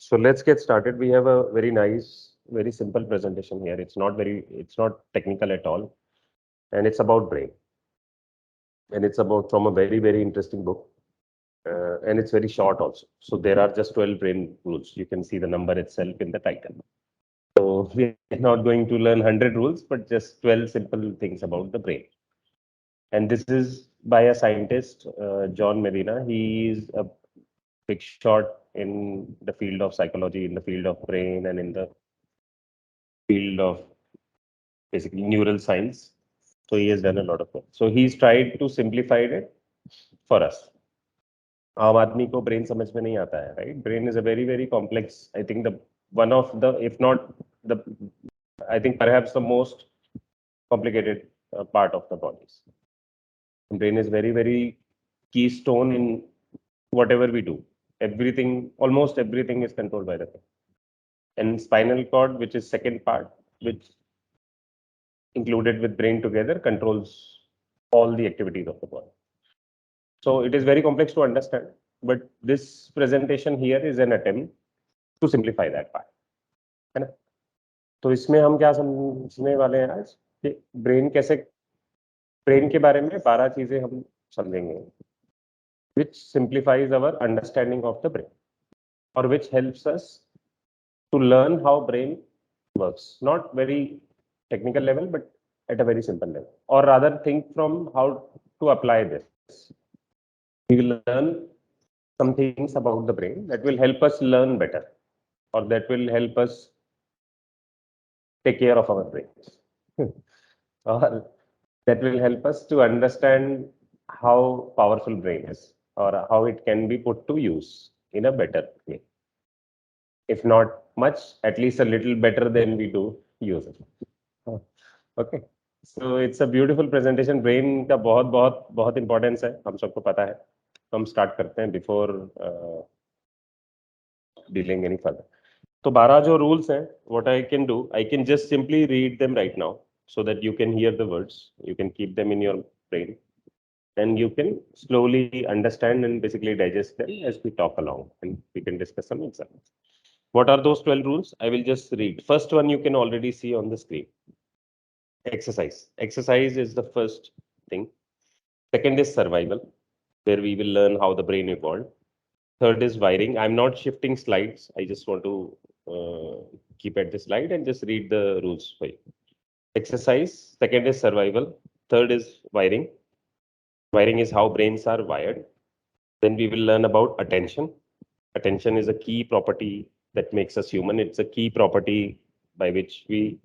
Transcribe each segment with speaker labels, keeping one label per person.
Speaker 1: So let's get started. We have a very nice, very simple presentation here. It's not technical at all. And it's about brain. And it's about from a very, very interesting book. And it's very short also. So there are just 12 brain rules. You can see the number itself in the title. So we're not going to learn 100 rules, but just 12 simple things about the brain. And this is by a scientist, John Medina. He is a big shot in the field of psychology, in the field of brain, and in the field of basically neural science. So he has done a lot of work. So he's tried to simplify it for us. आम आदमी को brain समझ में नहीं आता है, right? Brain is a very, very complex. I think the one of the, if not the, I think perhaps the most complicated part of the bodies. Brain is very, very keystone in whatever we do. Everything, almost everything is controlled by the brain. And spinal cord, which is second part, which included with brain together, controls all the activities of the body. So it is very complex to understand, but this presentation here is an attempt to simplify that part. है ना? तो इसमें हम क्या समझने वाले हैं आज कि ब्रेन के बारे में 12 चीजें हम समझेंगे, which simplifies our understanding of the brain, or which helps us to learn how brain works. Not very technical level, but at a very simple level, or rather think from how to apply this. We will learn some things about the brain that will help us learn better, or that will help us take care of our brains, or that will help us to understand how powerful brain is, or how it can be put to use in a better way. If not much, at least a little better than we do use it. Okay. So it's a beautiful presentation. Brain का बहुत importance है, हम सबको पता है. तो हम start करते हैं before dealing any further. तो 12 जो rules हैं, what I can do, I can just simply read them right now so that you can hear the words. You can keep them in your brain, and you can slowly understand and basically digest them as we talk along, and we can discuss some examples. What are those 12 rules? I will just read. First one you can already see on the screen. Exercise. Exercise is the first thing. Second is survival, where we will learn how the brain evolved. Third is wiring. I'm not shifting slides. I just want to keep at the slide and just read the rules for you. Exercise. Second is survival. Third is wiring. Wiring is how brains are wired. Then we will learn about attention. Attention is a key property that makes us human. It's a key property by which we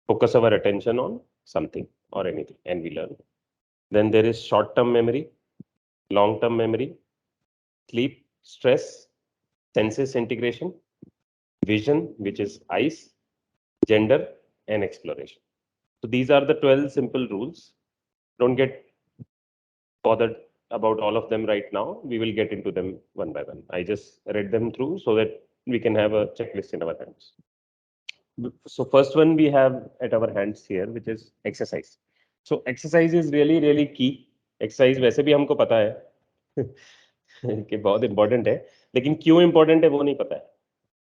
Speaker 1: focus our attention on something or anything, and we learn. Then there is short-term memory, long-term memory, sleep, stress, senses integration, vision, which is eyes, gender, and exploration. So these are the 12 simple rules. Don't get bothered about all of them right now. We will get into them one by one. I just read them through so that we can have a checklist in our hands. So first one we have at our hands here, which is exercise. So exercise is really, really key. Exercise वैसे भी हमको पता है कि बहुत important है, लेकिन क्यों important है वो नहीं पता है.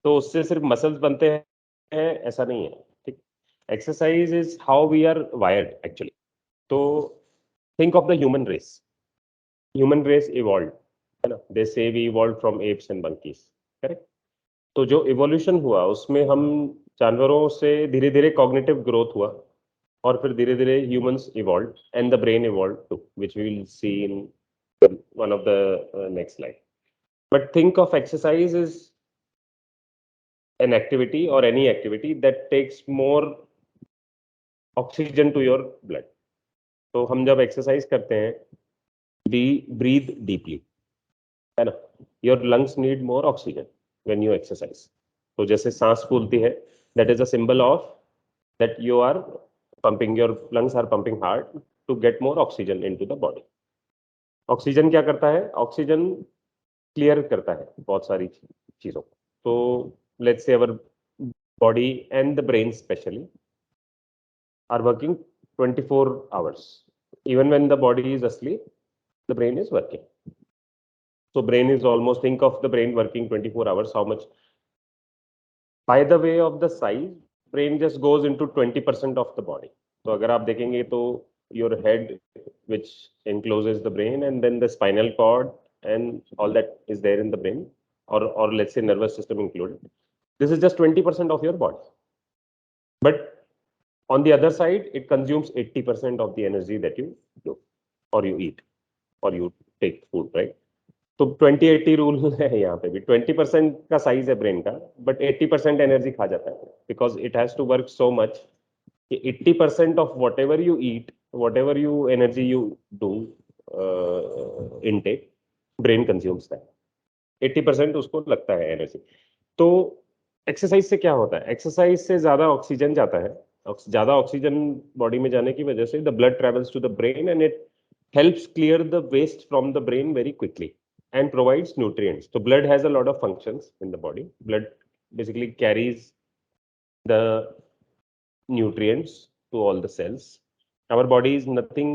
Speaker 1: तो उससे सिर्फ मसल्स बनते हैं ऐसा नहीं है. ठीक. Exercise is how we are wired actually. तो think of the human race. Human race evolved, है ना? They say we evolved from apes and monkeys, correct? तो जो evolution हुआ उसमें हम जानवरों से धीरे धीरे cognitive growth हुआ, और फिर धीरे धीरे humans evolved and the brain evolved too, which we will see in one of the next slide. But think of exercise as an activity or any activity that takes more oxygen to your blood. तो हम जब exercise करते हैं, we breathe deeply, है ना? Your lungs need more oxygen when you exercise. तो जैसे सांस फूलती है, that is a symbol of that you are pumping, your lungs are pumping hard to get more oxygen into the body. Oxygen क्या करता है? Oxygen clear करता है बहुत सारी चीजों को. तो let's say our body and the brain specially are working 24 hours. Even when the body is asleep, the brain is working. So brain is almost, think of the brain working 24 hours, how much. By the way of the size, brain just goes into 20% of the body. So अगर आप देखेंगे तो your head, which encloses the brain, and then the spinal cord and all that is there in the brain, or let's say nervous system included. This is just 20% of your body. But on the other side, it consumes 80% of the energy that you do, or you eat, or you take food, right? तो 20-80 rule है यहाँ पे भी 20% का size है brain का but 80% energy खा जाता है because it has to work so much कि 80% of whatever you eat whatever you energy you do intake brain consumes that 80% उसको लगता है एनर्जी. तो एक्सरसाइज से क्या होता है, एक्सरसाइज से ज्यादा ऑक्सीजन जाता है, ज्यादा ऑक्सीजन बॉडी में जाने की वजह से the blood travels to the brain and it helps clear the waste from the brain very quickly and provides nutrients. So blood has a lot of functions in the body. Blood basically carries the nutrients to all the cells. Our body is nothing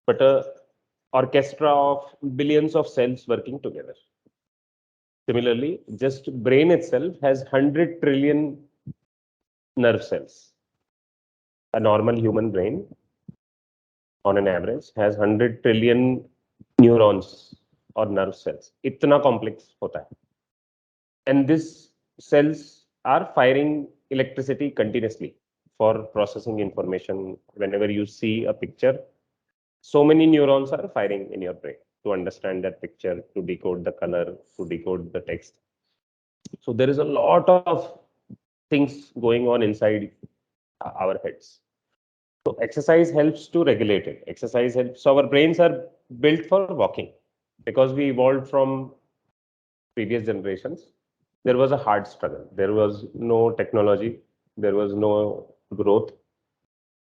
Speaker 1: but a orchestra of billions of cells working together. Similarly, just brain itself has 100 trillion nerve cells. A normal human brain on an average has 100 trillion neurons or nerve cells. इतना complex होता है. And these cells are firing electricity continuously for processing information. Whenever you see a picture, so many neurons are firing in your brain to understand that picture, to decode the color, to decode the text. So there is a lot of things going on inside our heads. So exercise helps to regulate it. Exercise helps. So our brains are built for walking because we evolved from previous generations. There was a hard struggle. There was no technology. There was no growth.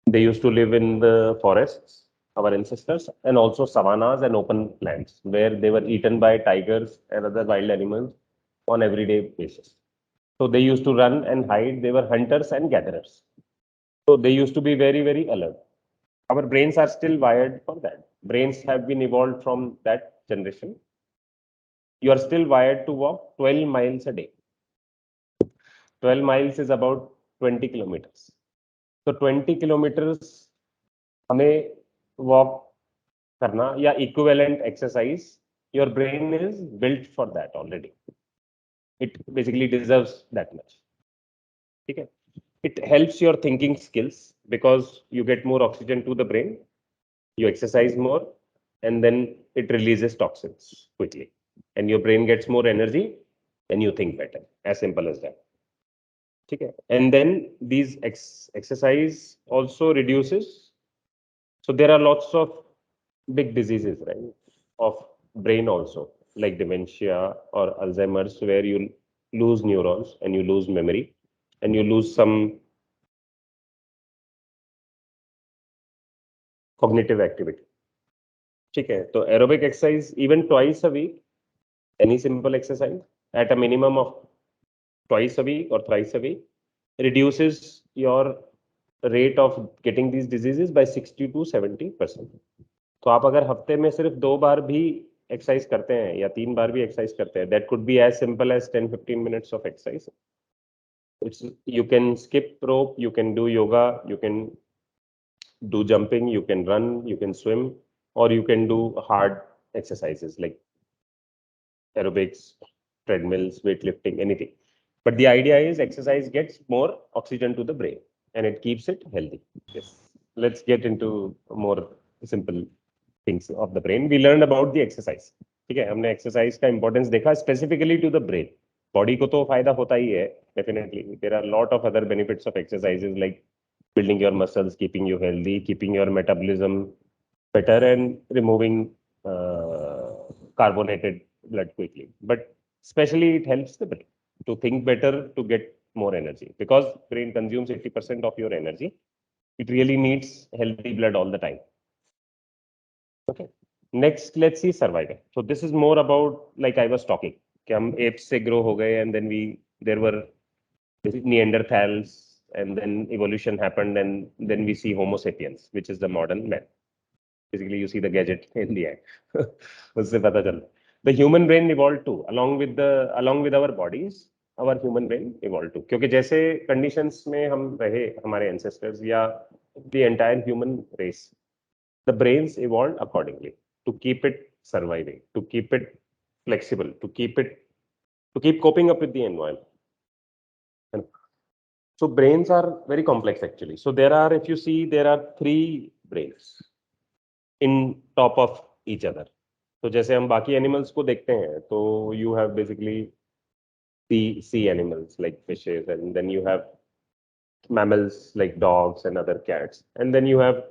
Speaker 1: They used to live in the forests, our ancestors, and also savannas and open lands where they were eaten by tigers and other wild animals on everyday basis. So they used to run and hide. They were hunters and gatherers. So they used to be very, very alert. Our brains are still wired for that. Brains have been evolved from that generation. You are still wired to walk 12 miles a day. 12 miles is about 20 kilometers. So 20 kilometers हमें walk करना या equivalent exercise, your brain is built for that already. It basically deserves that much. Okay. It helps your thinking skills because you get more oxygen to the brain, you exercise more, and then it releases toxins quickly. And your brain gets more energy and you think better. As simple as that. Okay. And then these exercise also reduces. So there are lots of big diseases, right? Of brain also, like dementia or Alzheimer's, where you lose neurons and you lose memory and you lose some cognitive activity. Okay, so aerobic exercise even twice a week, any simple exercise at a minimum of twice a week or thrice a week reduces your rate of getting these diseases by 60 to 70%. तो आप अगर हफ्ते में सिर्फ 2 बार भी exercise करते हैं या 3 बार भी एक्सरसाइज करते हैं, that could be as simple as 10-15 minutes of exercise. You can skip rope, you can do yoga, you can do jumping, you can run, you can swim, or you can do hard exercises like aerobics, treadmills, weightlifting, anything. But the idea is exercise gets more oxygen to the brain and it keeps it healthy. Yes. Let's get into more simple things of the brain. We learned about the exercise. ठीक है, हमने exercise का importance देखा specifically to the brain. Body को तो फायदा होता ही है, definitely. There are a lot of other benefits of exercises like building your muscles, keeping you healthy, keeping your metabolism better, and removing carbonated blood quickly. But especially it helps the brain to think better, to get more energy, because brain consumes 80% of your energy. It really needs healthy blood all the time. Okay. Next, let's see survival. So this is more about, like I was talking, कि हम apes से grow हो गए, and then there were Neanderthals, and then evolution happened, and then we see Homo sapiens, which is the modern man. Basically, you see the gadget in the end. उससे पता चलता. The human brain evolved too, along with our bodies, our human brain evolved too. क्योंकि जैसे conditions में हम रहे, हमारे ancestors या the entire human race, the brains evolved accordingly to keep it surviving, to keep it flexible, to keep coping up with the environment. So brains are very complex actually. So there are, if you see, there are 3 brains in top of each other. तो जैसे हम बाकी animals को देखते हैं, तो you have basically sea animals like fishes, and then you have mammals like dogs and other cats, and then you have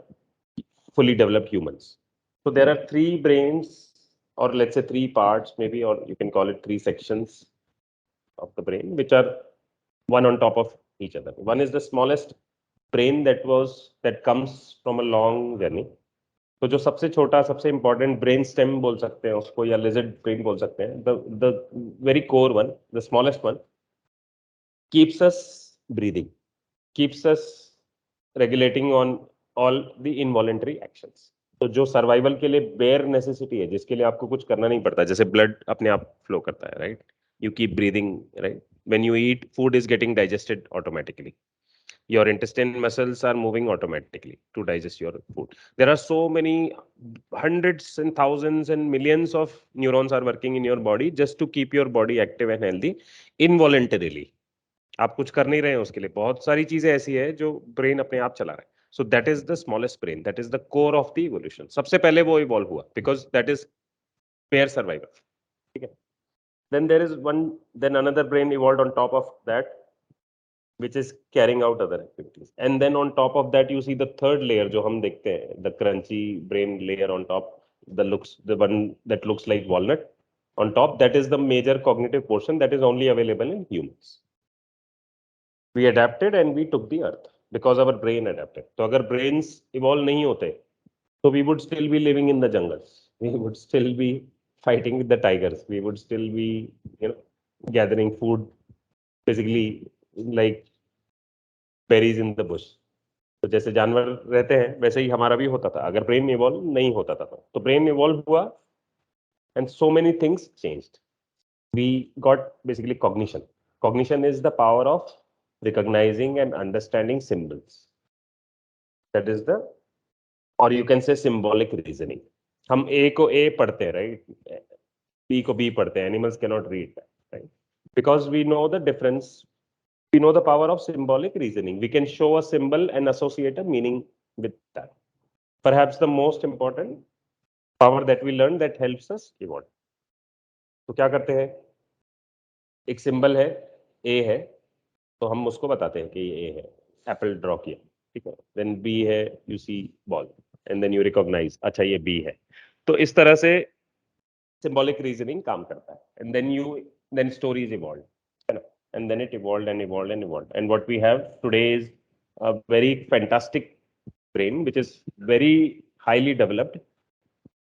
Speaker 1: fully developed humans. So there are 3 brains, or let's say 3 parts maybe, or you can call it 3 sections of the brain, which are one on top of each other. One is the smallest brain that comes from a long journey. तो जो सबसे छोटा, सबसे important brain stem बोल सकते हैं उसको, या लिजर्ड ब्रेन बोल सकते हैं, the very core one, the smallest one, keeps us breathing, keeps us regulating on all the involuntary actions. तो जो सर्वाइवल के लिए बेयर नेसेसिटी है, जिसके लिए आपको कुछ करना नहीं पड़ता, जैसे ब्लड अपने आप फ्लो करता है, right, you keep breathing, right? When you eat, food is getting digested automatically. Your intestine muscles are moving automatically to digest your food. There are so many hundreds and thousands and millions of neurons are working in your body just to keep your body active and healthy involuntarily. आप कुछ कर नहीं रहे हैं उसके लिए, बहुत सारी चीजें ऐसी है जो ब्रेन अपने आप चला रहा है. So that is the smallest brain, that is the core of the evolution. सबसे पहले वो इवॉल्व हुआ because that is pair survival. ठीक है. Then there is then another brain evolved on top of that, which is carrying out other activities. And then on top of that, you see the third layer, जो हम देखते हैं, the crunchy brain layer on top, the one that looks like walnut on top, that is the major cognitive portion that is only available in humans. We adapted and we took the earth because our brain adapted. तो अगर brains evolve नहीं होते, so we would still be living in the jungles. We would still be fighting with the tigers. We would still be, gathering food, basically like berries in the bush. तो जैसे जानवर रहते हैं वैसे ही हमारा भी होता था अगर ब्रेन इवॉल्व नहीं होता था. तो ब्रेन इवॉल्व हुआ and so many things changed. We got basically cognition. Cognition is the power of recognizing and understanding symbols. That is the, or you can say symbolic reasoning. हम A को A पढ़ते हैं, right? B को B पढ़ते हैं. Animals cannot read that, right? Because we know the difference. We know the power of symbolic reasoning. We can show a symbol and associate a meaning with that. Perhaps the most important power that we learn that helps us evolve. तो क्या करते हैं, एक symbol है, A है, तो हम उसको बताते हैं कि ये A है, एप्पल ड्रॉ किया, ठीक है. देन B है, you see ball, and then you recognize, अच्छा ये B है. तो इस तरह से symbolic reasoning काम करता है. And then stories evolved, है ना? And then it evolved and evolved and evolved. And what we have today is a very fantastic brain, which is very highly developed,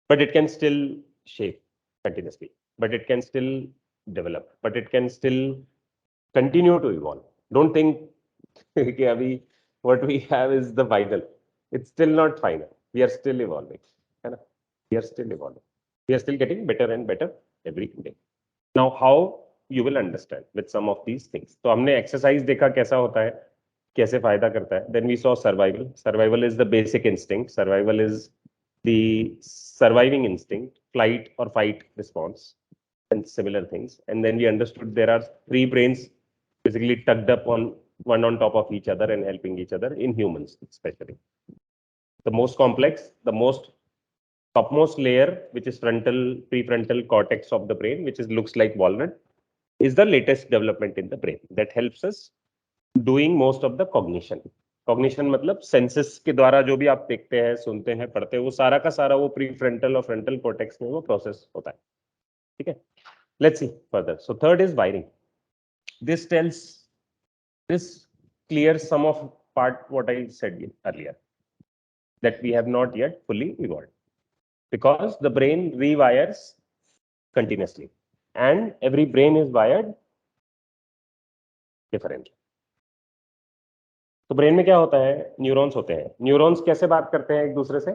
Speaker 1: but it can still shape continuously, but it can still develop, but it can still continue to evolve. Don't think कि अभी what we have is the final. It's still not final. We are still evolving, है ना? We are still evolving. We are still getting better and better every day. Now, how you will understand with some of these things. तो हमने exercise देखा कैसा होता है, कैसे फायदा करता है. Then we saw survival. Survival is the basic instinct. Survival is the surviving instinct, flight or fight response, and similar things. And then we understood there are 3 brains basically tucked up on one on top of each other and helping each other in humans, especially. The most complex, the most topmost layer, which is prefrontal cortex of the brain, which looks like walnut, is the latest development in the brain that helps us doing most of the cognition. Cognition मतलब senses के द्वारा जो भी आप देखते हैं, सुनते हैं, पढ़ते हैं, वो सारा का सारा वो prefrontal और frontal cortex में वो process होता है. ठीक है? Let's see further. So third is wiring. This clears some of part what I said earlier, that we have not yet fully evolved, because the brain rewires continuously, and every brain is wired differently. तो brain में क्या होता है, neurons होते हैं. Neurons कैसे बात करते हैं एक दूसरे से?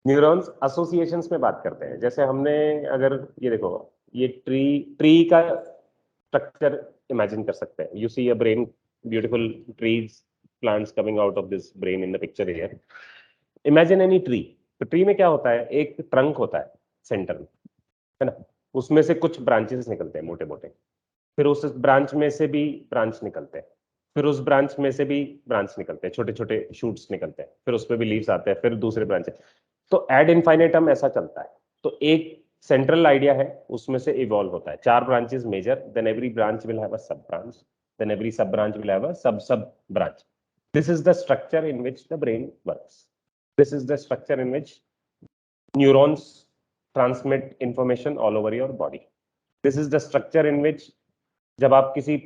Speaker 1: न्यूरॉन्स एसोसिएशंस में बात करते हैं। जैसे हमने, अगर ये देखो, ये ट्री ट्री का स्ट्रक्चर इमेजिन कर सकते हैं। You see a brain, beautiful trees, plants coming out of this brain in the picture here. Imagine any tree. तो ट्री में क्या होता है, एक ट्रंक होता है सेंटर में, है ना। उसमें से कुछ ब्रांचेस निकलते हैं मोटे मोटे, फिर उस ब्रांच में से भी ब्रांच निकलते हैं, फिर उस ब्रांच में से भी ब्रांच निकलते हैं, छोटे छोटे शूट्स निकलते हैं, फिर उस पर भी लीव्स आते हैं, फिर दूसरे ब्रांच। तो एड इन्फाइनेटम ऐसा चलता है। तो एक सेंट्रल आइडिया है, उसमें से इवॉल्व होता है। चार branches major, then every branch will have a sub branch, then every sub branch will have a sub sub branch. This is the structure in which the brain works. This is the structure in which neurons transmit information all over your body. This is the structure in which जब आप किसी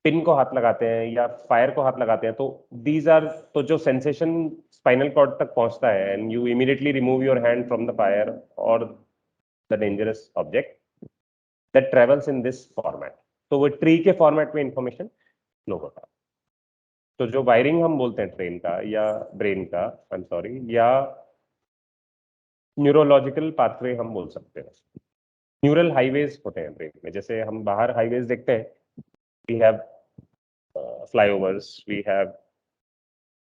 Speaker 1: pin को हाथ लगाते हैं या fire को हाथ लगाते हैं, तो दीज आर, तो जो सेंसेशन स्पाइनल कॉर्ड तक पहुंचता है, and you immediately remove your hand from the fire और the dangerous object, that travels in this format. तो वो ट्री के फॉर्मेट में इंफॉर्मेशन फ्लो होता है। तो जो वायरिंग हम बोलते हैं ट्रेन का या ब्रेन का, आई एम सॉरी, या न्यूरोलॉजिकल पाथवे हम बोल सकते हैं। न्यूरल हाईवेज होते हैं ब्रेन में। जैसे हम बाहर हाईवेज देखते हैं, we have flyovers, we have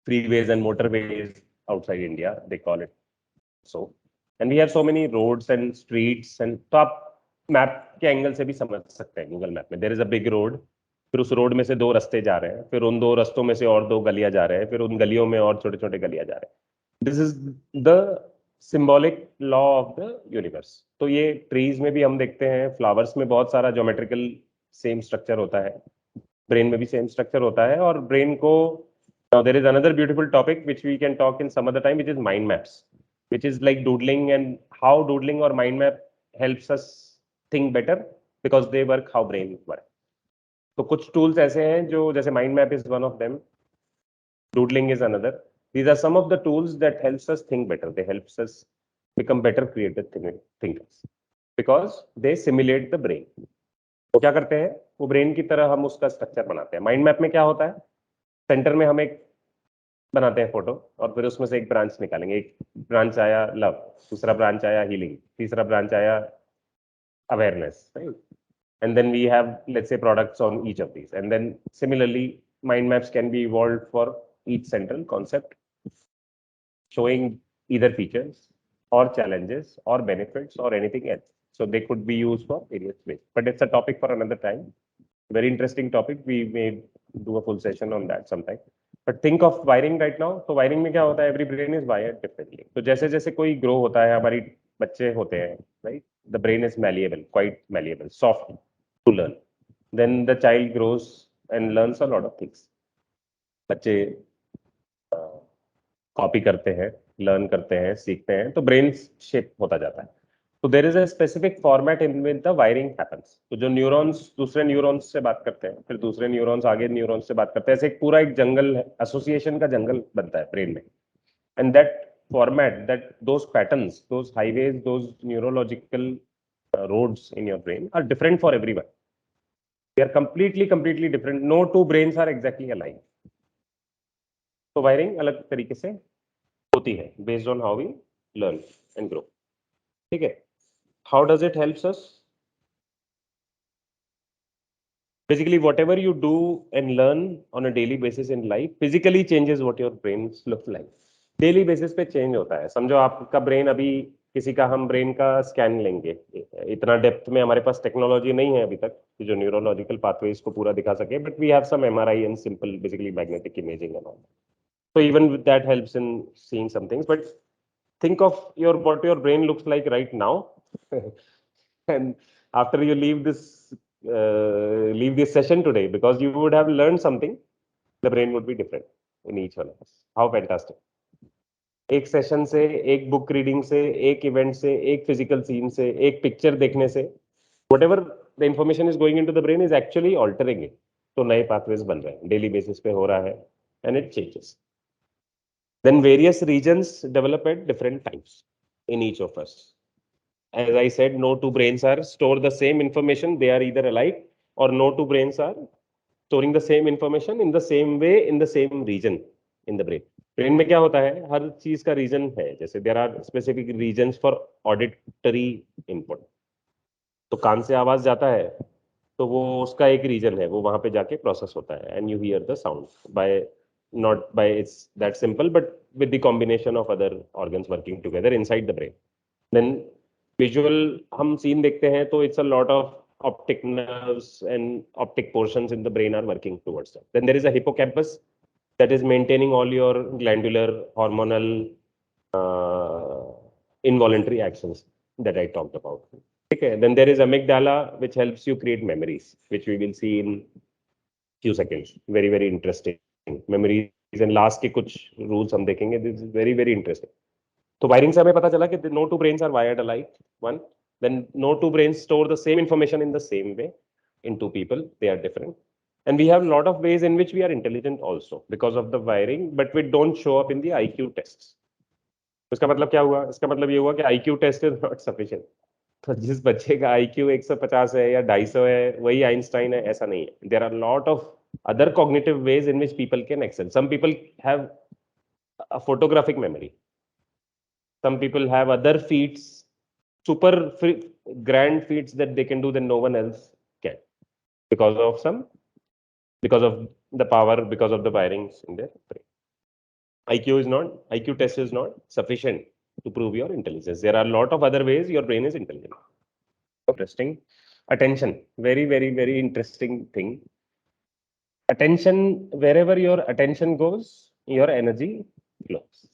Speaker 1: freeways and motorways outside India, they call it so, and we have so many roads and streets and, तो आप मैप के एंगल से भी समझ सकते हैं। गूगल मैप में there is a big road, फिर उस रोड में से दो रास्ते जा रहे हैं, फिर उन दो रास्तों में से और दो गलियां जा रहे हैं, फिर उन गलियों में और छोटे छोटे गलियां जा रहे हैं। This is the symbolic law of the universe. तो ये ट्रीज में भी हम देखते हैं, फ्लावर्स में बहुत सारा ज्योमेट्रिकल सेम स्ट्रक्चर होता है, ब्रेन में भी सेम स्ट्रक्चर होता है। और ब्रेन को, there is another beautiful topic which we can talk in some other time, which is mind maps, which is like doodling, and how doodling or mind map helps us think better because they work how brain work. तो कुछ tools ऐसे हैं जो, जैसे mind map is one of them, doodling is another. These are some of the tools that helps us think better. They helps us become better creative thinkers because they simulate the brain. वो क्या करते हैं, वो brain की तरह हम उसका structure बनाते हैं। माइंड मैप में क्या होता है, सेंटर में हम एक बनाते हैं फोटो, और फिर उसमें से एक ब्रांच निकालेंगे। एक ब्रांच आया लव, दूसरा ब्रांच आया हीलिंग, तीसरा ब्रांच आया awareness, right? And then we have, let's say, products on each of these, and then similarly mind maps can be evolved for each central concept, showing either features or challenges or benefits or anything else. So they could be used for various ways, but it's a topic for another time. Very interesting topic, we may do a full session on that sometime. But think of wiring right now. तो wiring में क्या होता है, every brain is wired differently. तो जैसे जैसे कोई grow होता है, हमारी बच्चे होते हैं, right? The brain is malleable, quite malleable, soft to learn. Then the child grows and learns a lot of things. बच्चे कॉपी करते हैं, लर्न करते हैं, सीखते हैं, तो ब्रेन शेप होता जाता है। तो there is a specific format in which the wiring happens. तो जो न्यूरॉन्स दूसरे न्यूरॉन्स से बात करते हैं, फिर दूसरे न्यूरॉन्स आगे न्यूरॉन्स से बात करते हैं, ऐसे एक पूरा एक जंगल, एसोसिएशन का जंगल बनता है ब्रेन में। And that format, that those patterns, those highways, those neurological roads in your brain are different for everyone. They are completely different. No two brains are exactly alike. तो वायरिंग अलग तरीके से होती है based on how we learn and grow. ठीक है? How does it helps us? Basically, whatever you do and learn on a daily basis in life physically changes what your brains look like. Daily basis पे change होता है। समझो आपका brain, अभी किसी का हम ब्रेन का स्कैन लेंगे, इतना डेप्थ में हमारे पास टेक्नोलॉजी नहीं है अभी तक कि जो न्यूरोलॉजिकल पाथवेज को पूरा दिखा सके, but we have some MRI and simple basically magnetic imaging and all. So even with that helps in seeing some things. But think of what your brain looks like right now, and after you leave this session today, because you would have learned something, the brain would be different in each one of us. How fantastic! एक session से, एक book reading से, एक event से, एक physical scene से, एक picture देखने से, whatever the information is going into the brain is actually altering it. तो नए पाथवेज बन रहे हैं, डेली बेसिस पे हो रहा है, and it changes. Then various regions develop at different times in each of us. As I said, no two brains are store the same information. They are either alike, or no two brains are storing the same information in the same way in the same region in the brain. Brain में क्या होता है, हर चीज का region है, जैसे there are specific regions for auditory input. तो कान से आवाज जाता है, तो वो उसका एक रीजन है, वो वहां पे जाके प्रोसेस होता है and you hear the sound by, not by it's that simple, but with the combination of other organs working together inside the brain. Then visual, हम सीन देखते हैं तो it's a lot of optic nerves and optic portions in the brain are working towards that. Then there is a hippocampus that is maintaining all your glandular, hormonal, uh, involuntary actions that I talked about. Okay. Then there is amygdala, which helps you create memories, which we will see in few seconds. Very, very interesting. Memories and last के कुछ rules हम देखेंगे. This is very, very interesting. तो wiring से हमें पता चला कि no two brains are wired alike. One, then no two brains store the same information in the same way in two people. They are different. And we have a lot of ways in which we are intelligent also because of the wiring, but we don't show up in the IQ tests. इसका मतलब क्या हुआ? इसका मतलब ये हुआ कि IQ test is not sufficient. तो जिस बच्चे का IQ 150 है या 250 है, वही आइंस्टाइन है, ऐसा नहीं है. There are a lot of other cognitive ways in which people can excel. Some people have a photographic memory. Some people have other feats, super grand feats that they can do that no one else can because of the power, because of the wirings in their brain. IQ test is not sufficient to prove your intelligence. There are a lot of other ways your brain is intelligent. Interesting. Attention, very, very, very interesting thing. Attention, wherever your attention goes, your energy flows.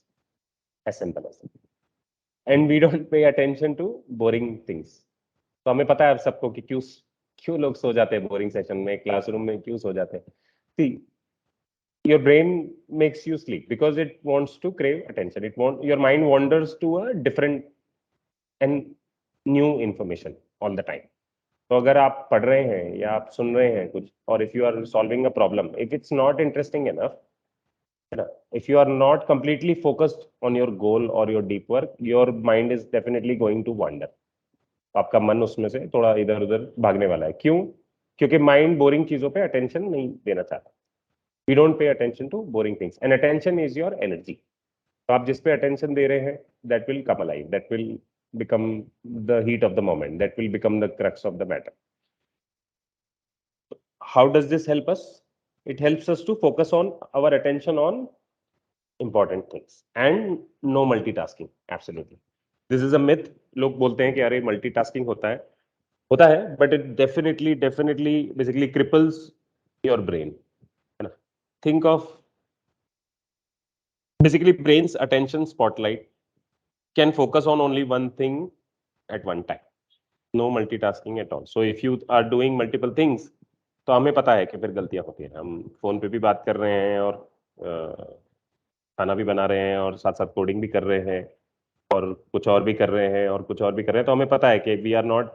Speaker 1: As simple as that. And we don't pay attention to boring things. तो हमें पता है अब सबको कि क्यों क्यों लोग सो जाते हैं बोरिंग सेशन में, क्लासरूम में क्यों सो जाते हैं. See, your brain makes you sleep because it wants to crave attention. Your mind wanders to a different and new information all the time. तो अगर आप पढ़ रहे हैं या आप सुन रहे हैं कुछ, और if you are solving a problem, if it's not interesting enough, if you are not completely focused on your goal or your deep work, your mind is definitely going to wander. आपका मन उसमें से थोड़ा इधर उधर भागने वाला है. क्यों? क्योंकि माइंड बोरिंग चीजों पे अटेंशन नहीं देना चाहता. We don't pay attention to boring things and attention is your energy. तो आप जिस पे अटेंशन दे रहे हैं, that will come alive, that will become the heat of the moment, that will become the crux of the matter. How does this help us? It helps us to focus on our attention on important things and no multitasking. Absolutely, this is a myth. लोग बोलते हैं कि अरे multitasking होता है, but it definitely basically cripples your brain, है ना. Think of basically brain's attention spotlight can focus on only one thing at one time. No multitasking at all. So if you are doing multiple things, तो हमें पता है कि फिर गलतियां होती हैं. हम फोन पे भी बात कर रहे हैं और खाना भी बना रहे हैं और साथ साथ कोडिंग भी कर रहे हैं और कुछ और भी कर रहे हैं और कुछ और भी कर रहे हैं. तो हमें पता है कि we are not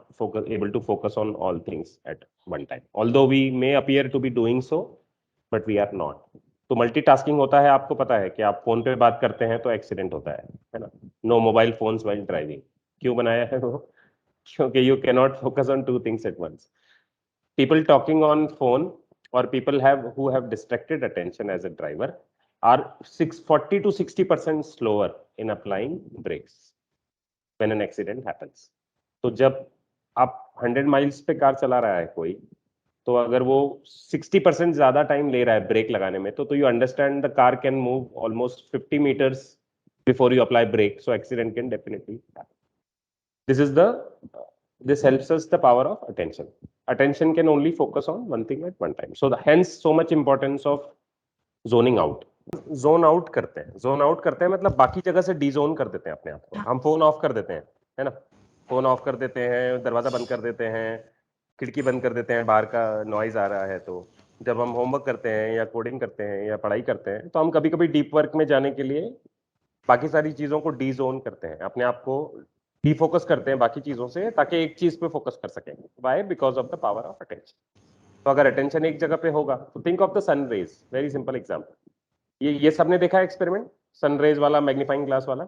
Speaker 1: able to focus on all things at one time, although we may appear to be doing so, but we are not. तो मल्टीटास्किंग होता है. आपको पता है कि आप फोन पे बात करते हैं तो एक्सीडेंट होता है ना. No mobile phones while driving. क्यों बनाया है वो? क्योंकि you can not focus on two things at once. People talking on phone or people who have distracted attention as a driver are 40 to 60% slower in applying brakes when an accident happens. तो जब आप 100 miles पे car चला रहा है कोई, तो अगर वो 60% ज्यादा टाइम ले रहा है ब्रेक लगाने में, तो you understand the car can move almost 50 meters before you apply brake, so accident can definitely happen. This helps us the power of attention. Attention can only focus on one thing at one time. So hence so much importance of zoning out. Zone out करते हैं मतलब बाकी जगह से डीजोन कर देते हैं अपने आप को. हम फोन ऑफ कर देते हैं, है ना. फोन ऑफ कर देते हैं, दरवाजा बंद कर देते हैं, खिड़की बंद कर देते हैं, बाहर का नॉइज आ रहा है. तो जब हम होमवर्क करते हैं या कोडिंग करते हैं या पढ़ाई करते हैं, तो हम कभी कभी डीप वर्क में जाने के लिए बाकी सारी चीजों को डीजोन करते हैं, अपने आप को डीफोकस करते हैं बाकी चीजों से, ताकि एक चीज पे फोकस कर सकें. Why? Because of the power of attention. तो अगर अटेंशन एक जगह पे होगा, तो think of the sun rays. Very simple example. ये सबने देखा है एक्सपेरिमेंट, सन रेज वाला, मैग्नीफाइंग ग्लास वाला.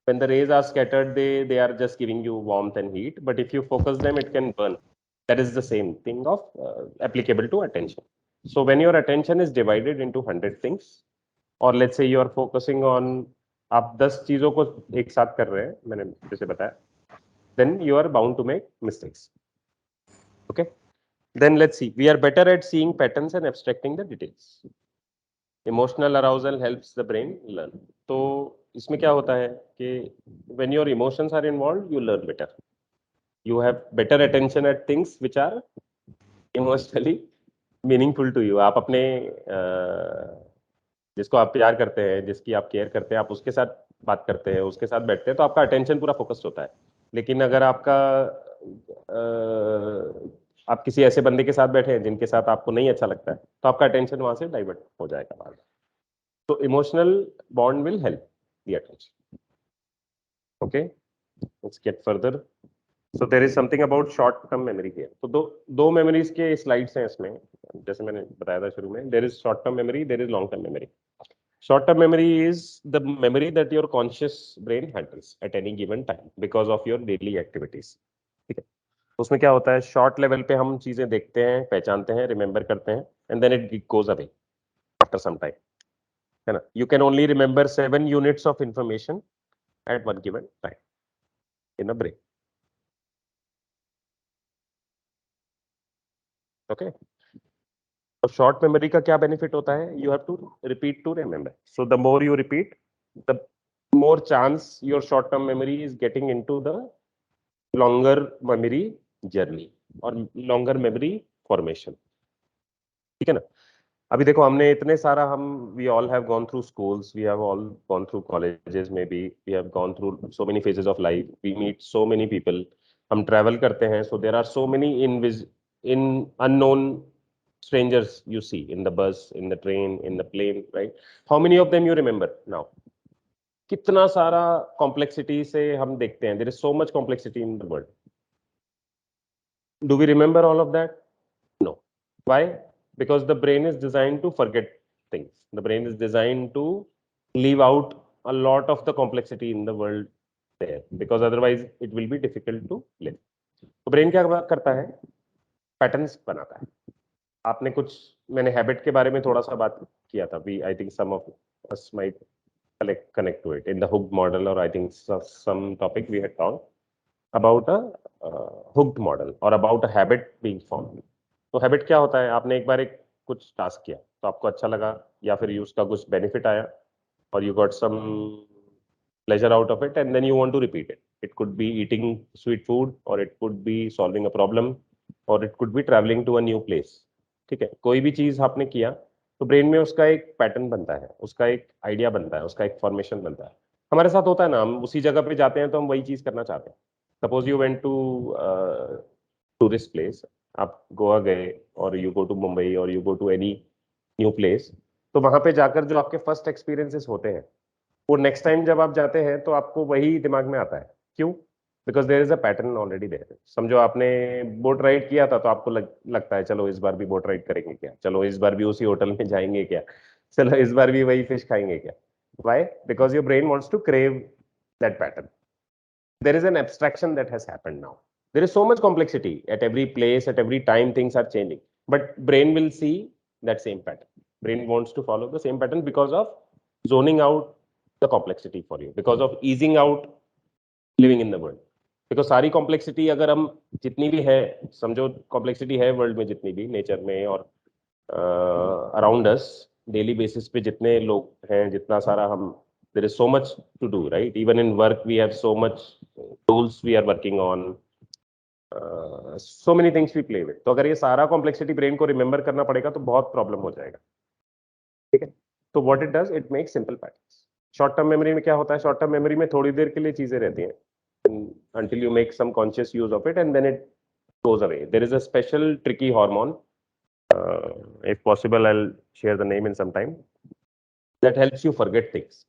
Speaker 1: when the rays are scattered, they are just giving you warmth and heat, but if you focus them, it can burn. That is the same thing of applicable to attention. So when your attention is divided into 100 things, और let's say you are focusing on, आप 10 चीजों को एक साथ कर रहे हैं, मैंने जैसे बताया, then you are bound to make mistakes. Okay, then let's see, we are better at seeing patterns and abstracting the details. Emotional arousal helps the brain learn. तो इसमें क्या होता है कि when your emotions are involved, you learn better. You have better attention at things which are emotionally meaningful to you. आप अपने जिसको आप प्यार करते हैं, जिसकी आप केयर करते हैं, आप उसके साथ बात करते हैं, उसके साथ बैठते हैं, तो आपका अटेंशन पूरा फोकस्ड होता है। लेकिन अगर आपका आप किसी ऐसे बंदे के साथ बैठे हैं जिनके साथ आपको नहीं अच्छा लगता है, तो आपका अटेंशन वहां से डाइवर्ट हो जाएगा बार बार। तो emotional bond will help the attention. Okay, let's get further. So there is something about short term memory here. तो दो दो मेमोरीज के स्लाइड्स हैं इसमें, जैसे मैंने बताया था शुरू में, there is short term memory, there is long term memory. Short term memory is the memory that your conscious brain handles at any given time because of your daily activities. ठीक है, तो उसमें क्या होता है, शॉर्ट लेवल पे हम चीजें देखते हैं, पहचानते हैं, रिमेंबर करते हैं, and then it goes away after some time, है ना। You can only remember 7 units of information at one given time in a brain. Okay, तो शॉर्ट मेमोरी का क्या बेनिफिट होता है, you have to repeat to remember, so the more you repeat, the more chance your short term memory is getting into the longer memory journey और longer memory formation। ठीक है ना। अभी देखो, हमने इतने सारा, हम we all have gone through schools, we have all gone through colleges में भी, we have gone through so many phases of life, we meet so many people, हम ट्रैवल करते हैं, so there are so many in unknown strangers you see in the bus, in the train, in the plane, right? How many of them you remember now? कितना सारा complexity से हम देखते हैं, there is so much complexity in the world. Do we remember all of that? No. Why? Because the brain is designed to forget things, the brain is designed to leave out a lot of the complexity in the world there, because otherwise it will be difficult to live. तो brain क्या करता है, patterns बनाता है। आपने कुछ, मैंने habit के बारे में थोड़ा सा बात किया था, we I think some of us might connect to it in the hooked model, or I think some topic we had talked about a hooked model or about a habit being formed. तो habit क्या होता है, आपने एक बार एक कुछ task किया तो आपको अच्छा लगा, या फिर उसका कुछ बेनिफिट आया, और you got some pleasure out of it, and then you want to repeat it. It could be eating sweet food, or it could be solving a problem, or it could be traveling to a new place. ठीक है, कोई भी चीज आपने किया तो brain में उसका एक पैटर्न बनता है, उसका एक आइडिया बनता है, उसका एक फॉर्मेशन बनता है। हमारे साथ होता है ना, हम उसी जगह पे जाते हैं तो हम वही चीज करना चाहते हैं। Suppose you went to tourist place, आप गोवा गए, और यू गो टू मुंबई, और you go to any new place, तो वहां पे जाकर जो आपके फर्स्ट एक्सपीरियंसेस होते हैं, वो नेक्स्ट टाइम जब आप जाते हैं तो आपको वही दिमाग में आता है। क्यों? Because there is a pattern already there. समझो आपने बोट राइड किया था, तो आपको लगता है चलो इस बार भी बोट राइड करेंगे क्या, चलो इस बार भी उसी होटल में जाएंगे क्या, चलो इस बार भी वही फिश खाएंगे क्या। Why? Because your brain wants to crave that pattern. There is an abstraction that has happened now. There is so much complexity at every place, at every time, things are changing. But brain will see that same pattern. Brain wants to follow the same pattern because of zoning out the complexity for you, because of easing out living in the world. Because सारी complexity अगर हम जितनी भी है, समझो complexity है world में जितनी भी, नेचर में और अराउंड अस, डेली बेसिस पे जितने लोग हैं, जितना सारा हम, there is so much to do, right? Even in work we have so much tools we are working on, so many things we play with. तो अगर ये सारा कॉम्प्लेक्सिटी ब्रेन को रिमेंबर करना पड़ेगा तो बहुत प्रॉब्लम हो जाएगा। ठीक है, तो what it does, it makes simple patterns. Short term memory में क्या होता है, शॉर्ट टर्म मेमोरी में थोड़ी देर के लिए चीजें रहती हैं, until you make some conscious use of it, and then it goes away. There is a special tricky hormone, if possible I'll share the name in some time, that helps you forget things.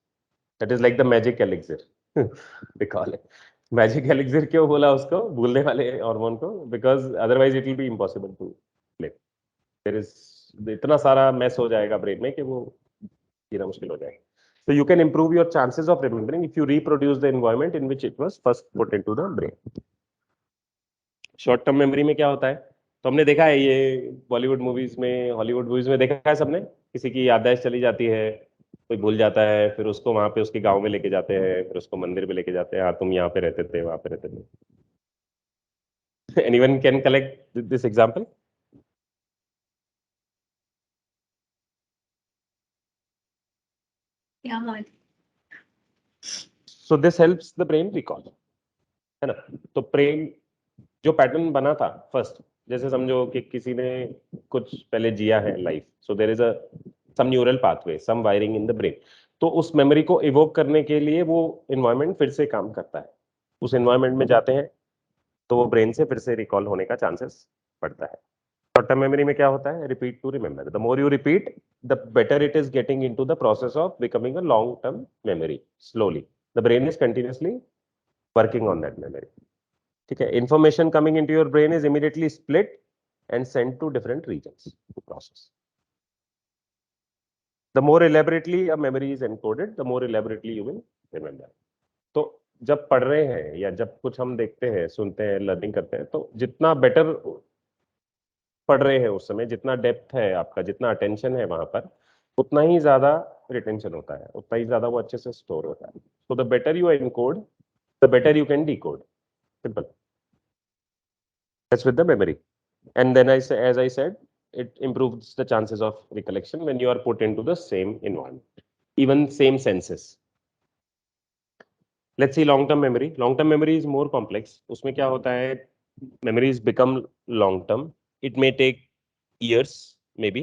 Speaker 1: That is like the magic elixir. they call it magic elixir। क्यों बोला उसको भूलने वाले hormone को? because otherwise it will be impossible to live. There is इतना सारा mess हो जाएगा ब्रेन में कि वो जीना मुश्किल हो जाएगा। So you can improve your chances of remembering if you reproduce the environment in which it was first put into the brain. Short term memory में क्या होता है, तो हमने देखा है ये बॉलीवुड मूवीज में, हॉलीवुड मूवीज में देखा है सबने, किसी की याददाश्त चली जाती है कोई भूल जाता है, फिर उसको वहां पे उसके गांव में लेके जाते हैं, फिर उसको मंदिर में लेके जाते हैं, हाँ तुम यहाँ पे रहते थे, वहां पे रहते थे। Anyone can collect this example?
Speaker 2: Yeah.
Speaker 1: So this helps the brain recall, है ना। तो ब्रेन जो पैटर्न बना था फर्स्ट, जैसे समझो कि किसी ने कुछ पहले जिया है life, so there is a some neural pathway, some wiring in the brain. तो उस मेमोरी को इवोक करने के लिए वो इन्वायरमेंट फिर से काम करता है, उस इन्वायरमेंट में जाते हैं तो वो ब्रेन से फिर से रिकॉल होने का चांसेस बढ़ता है। शॉर्ट टर्म मेमोरी में क्या होता है? Repeat to remember, the more you repeat the better it is getting into the process of becoming a long term memory. Slowly the brain is continuously working on that memory. ठीक है, information coming into your brain is immediately split and sent to different regions to process. The more elaborately a memory is encoded, the more elaborately you will remember. तो जब पढ़ रहे हैं या जब कुछ हम देखते हैं, सुनते हैं, लर्निंग करते हैं, तो जितना बेटर पढ़ रहे हैं उस समय, जितना डेप्थ है आपका, जितना अटेंशन है वहां पर, उतना ही ज्यादा रिटेंशन होता है, उतना ही ज्यादा वो अच्छे से स्टोर होता है। So the better you encode, the better you can decode. Simple. That's with the memory. And then as I said, it improves the chances of recollection when you are put into the same environment, even same senses. Let's see long term memory. Long term memory is more complex. उसमें क्या होता है? Memories become long term. It may take years, maybe,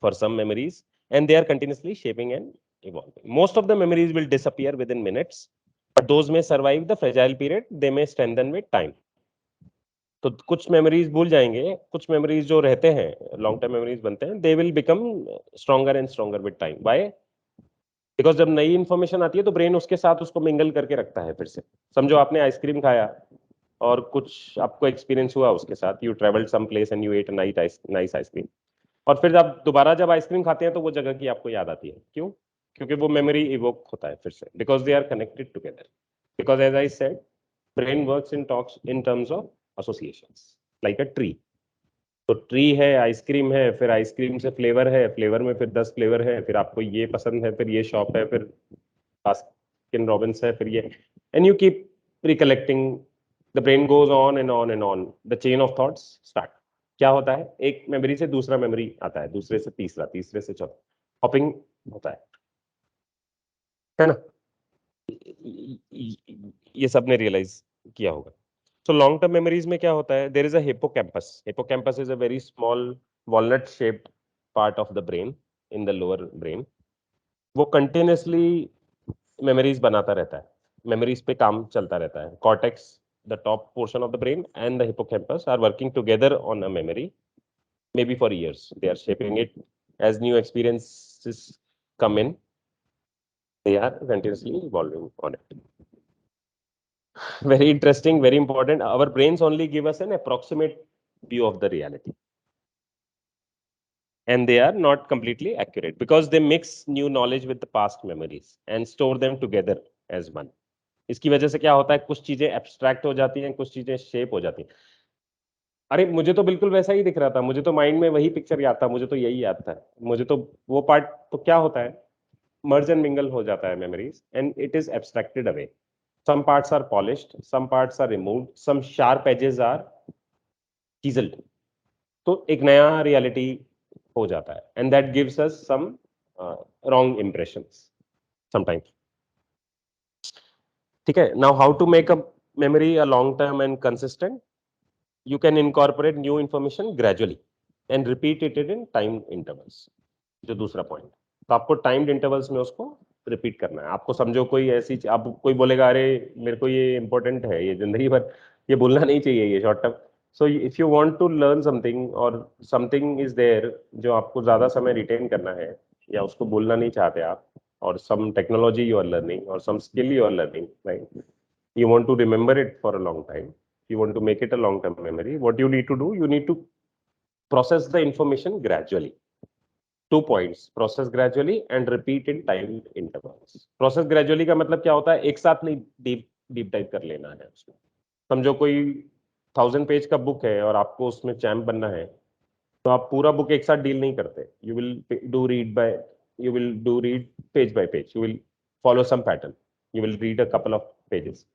Speaker 1: for some memories, and they are continuously shaping and evolving. Most of the memories will disappear within minutes, but those may survive the fragile period. They may strengthen with time. तो कुछ memories भूल जाएंगे, कुछ memories जो रहते हैं, long term memories बनते हैं, they will become stronger and stronger with time. By? Because जब नई इंफॉर्मेशन आती है तो ब्रेन उसके साथ उसको मिंगल करके रखता है फिर से। समझो आपने आइसक्रीम खाया और कुछ आपको एक्सपीरियंस हुआ उसके साथ, you travelled some place and you ate nice ice cream, और फिर आप दोबारा जब आइसक्रीम खाते हैं तो वो जगह की आपको याद आती है। क्यों? क्योंकि वो मेमोरी इवोक होता है फिर से, because they are connected together. Because as I said, brain works in talks in terms of associations, like a tree. तो ट्री है, आइसक्रीम है, फिर आइसक्रीम से फ्लेवर है, फ्लेवर में फिर 10 फ्लेवर है, फिर आपको ये पसंद है, फिर ये शॉप है, फिर बास्किन रॉबिन्स है, फिर ये, and you keep recollecting. The brain goes on and on and on, the chain of thoughts start. क्या होता है? एक मेमोरी से दूसरा मेमोरी आता है, दूसरे से तीसरा, तीसरे से चौथा, हॉपिंग होता है ना। ये सबने रियलाइज किया होगा। So long term memories में क्या होता है? There is a hippocampus. Hippocampus is a very small walnut shaped part of the brain in the lower brain. वो continuously memories बनाता रहता है, memories पे काम चलता रहता है। Cortex, the top portion of the brain, and the hippocampus are working together on a memory, maybe for years. They are shaping it as new experiences come in. They are continuously evolving on it. Very interesting, very important. Our brains only give us an approximate view of the reality, and they are not completely accurate because they mix new knowledge with the past memories and store them together as one. इसकी वजह से क्या होता है? कुछ चीजें abstract हो जाती हैं, कुछ चीजें शेप हो जाती हैं। अरे मुझे तो बिल्कुल वैसा ही दिख रहा था, मुझे तो माइंड में वही पिक्चर याद था, मुझे तो यही याद था, मुझे तो वो पार्ट। तो क्या होता है? मर्ज एंड मिंगल हो जाता है memories, and it is abstracted away. some parts are polished, some parts are removed, some sharp edges are chiseled. तो एक नया रियलिटी हो जाता है, and that gives us some wrong impressions sometimes. ठीक है, now how to make a memory a long term and consistent? You can incorporate new information gradually and repeat it in time intervals. जो दूसरा point, तो आपको timed intervals में उसको repeat करना है। आपको समझो कोई ऐसी आप कोई बोलेगा अरे मेरे को ये इंपॉर्टेंट है, ये जिंदगी भर ये भूलना नहीं चाहिए, ये short term. So if you want to learn something, और समथिंग इज देयर जो आपको ज्यादा समय रिटेन करना है, या उसको भूलना नहीं चाहते आप, और some technology you are learning और some skill you are learning, right? You want to remember it for a long time, you want to make it a long term memory, what you need to do, you need to process the information gradually. 2 points: process gradually and repeat in time intervals. Process gradually का मतलब क्या होता है? एक साथ नहीं deep deep dive कर लेना है उसमें। समझो कोई 1000 पेज का बुक है और आपको उसमें चैम्प बनना है, तो आप पूरा बुक एक साथ डील नहीं करते, you will do read by you will do read page by page. You will follow some pattern. You will read a couple of pages.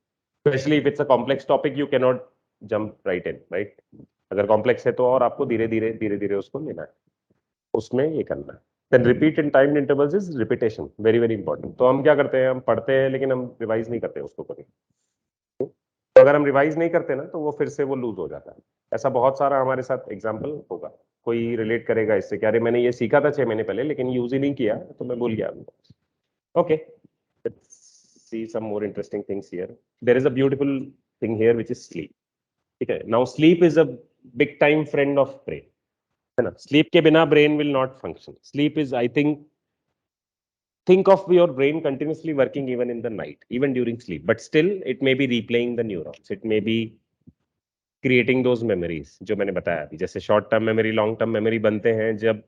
Speaker 1: Especially if it's a complex topic, you cannot jump right in, right? अगर complex है तो और आपको धीरे धीरे उसको लेना है, उसमें ये करना है. Then repeat in time intervals is repetition, very very important. तो हम क्या करते हैं, हम पढ़ते हैं लेकिन हम रिवाइज नहीं करते उसको कभी. तो अगर हम रिवाइज नहीं करते ना तो वो फिर से वो लूज हो जाता है. ऐसा बहुत सारा हमारे साथ एग्जाम्पल होगा. कोई रिलेट करेगा इससे, क्या अरे मैंने ये सीखा था 6 महीने पहले लेकिन यूज ही नहीं किया तो मैं भूल गया. Okay, let's see some more interesting things here. There is a beautiful thing here which is sleep. ठीक है, now sleep is a big time friend of brain, है ना. स्लीप के बिना brain will not function. Sleep is, I think of your brain continuously working even in the night, even during sleep, but still it may be replaying the neurons, it may be creating those memories जो मैंने बताया अभी. जैसे short term memory, long term memory बनते हैं जब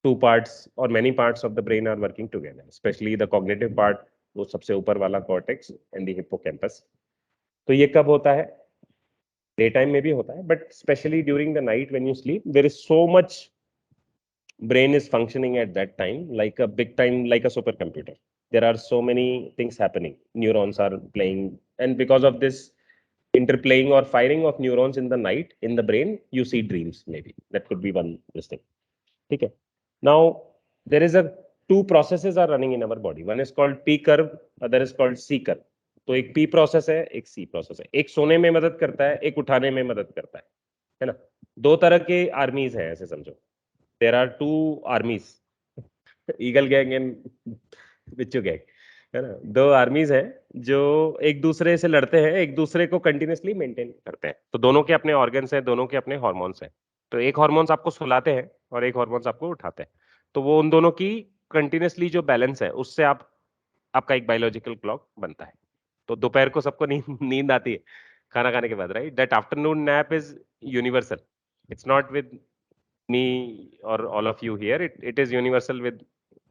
Speaker 1: two parts और many parts of the brain are working together, specially the cognitive part, वो सबसे ऊपर वाला कॉर्टेक्स एंड द हिप्पोकैम्पस. तो ये कब होता है, डे टाइम में भी होता है, but specially during the night when you sleep there is so much brain is functioning at that time like a big time, like a supercomputer. There are so many things happening, neurons are playing, and because of this interplaying or firing of neurons in the night in the brain, you see dreams. Maybe that could be one this thing. Okay, now there is a two processes are running in our body. One is called P curve, other is called C curve. तो एक P process है, एक C process है. एक सोने में मदद करता है, एक उठाने में मदद करता है ना. दो तरह के आर्मीज हैं ऐसे समझो. There are two armies, eagle gang and बिच्छू गैंग, है ना. दो आर्मीज हैं जो एक दूसरे से लड़ते हैं, एक दूसरे को कंटिन्यूसली मेंटेन करते हैं. तो दोनों के अपने ऑर्गन्स हैं, दोनों के अपने हार्मोन्स हैं. तो एक हार्मोन्स आपको सुलाते हैं और एक हार्मोन्स आपको उठाते हैं. तो वो उन दोनों की कंटिन्यूसली जो बैलेंस है उससे आपका एक बायोलॉजिकल क्लॉक बनता है. तो दोपहर को सबको नींद आती है खाना खाने के बाद, right. That afternoon nap is universal. It's not with me or all of you here, it is universal with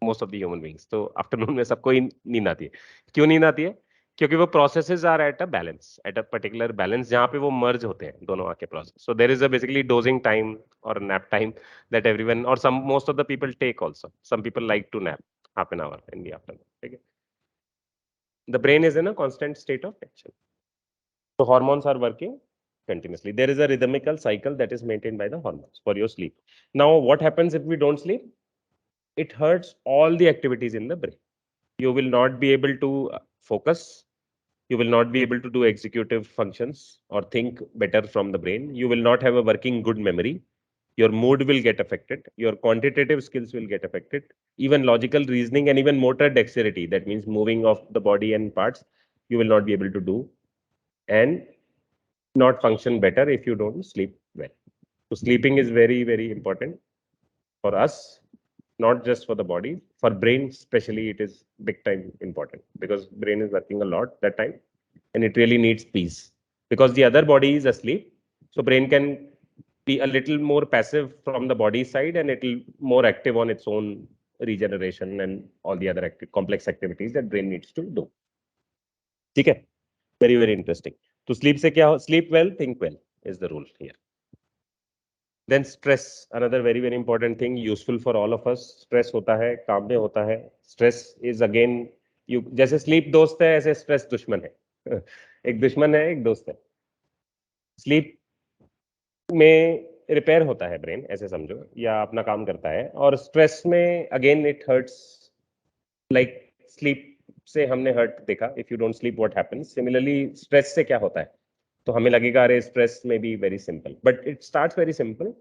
Speaker 1: most of the human beings. तो आफ्टरनून में सबको ही नींद आती है. क्यों नींद आती है? क्योंकि वो processes are at a balance, at a particular balance जहां पे वो मर्ज होते हैं दोनों आके process. So there is a basically dozing time और नैप टाइम दैट एवरीवन और some most of the people take also. Some people like to nap half an hour in the afternoon. ठीक है, the brain is in a constant state of tension. So hormones are working continuously. There is a rhythmical cycle that is maintained by the hormones for your sleep. Now, what happens if we don't sleep? It hurts all the activities in the brain. You will not be able to focus. You will not be able to do executive functions or think better from the brain. You will not have a working good memory. Your mood will get affected. Your quantitative skills will get affected. Even logical reasoning and even motor dexterity, that means moving of the body and parts, you will not be able to do. And not function better if you don't sleep well. So sleeping is very, very important for us, not just for the body. For brain especially, it is big time important because brain is working a lot that time and it really needs peace because the other body is asleep. So brain can be a little more passive from the body side and it will more active on its own regeneration and all the other complex activities that brain needs to do. ठीक है, very very interesting. तो sleep से क्या हो? Sleep well, think well is the rule here. Then stress, another very very important thing, useful for all of us. Stress होता है, काम में होता है. Stress is again, you जैसे sleep दोस्त है ऐसे stress दुश्मन है. एक दुश्मन है, एक दोस्त है. Sleep में रिपेयर होता है ब्रेन ऐसे समझो, या अपना काम करता है. और स्ट्रेस में again it hurts. Like sleep से हमने हर्ट देखा, if you don't sleep what happens. Similarly stress से क्या होता है, तो हमें लगेगा अरे स्ट्रेस में be very simple, but it starts very simple,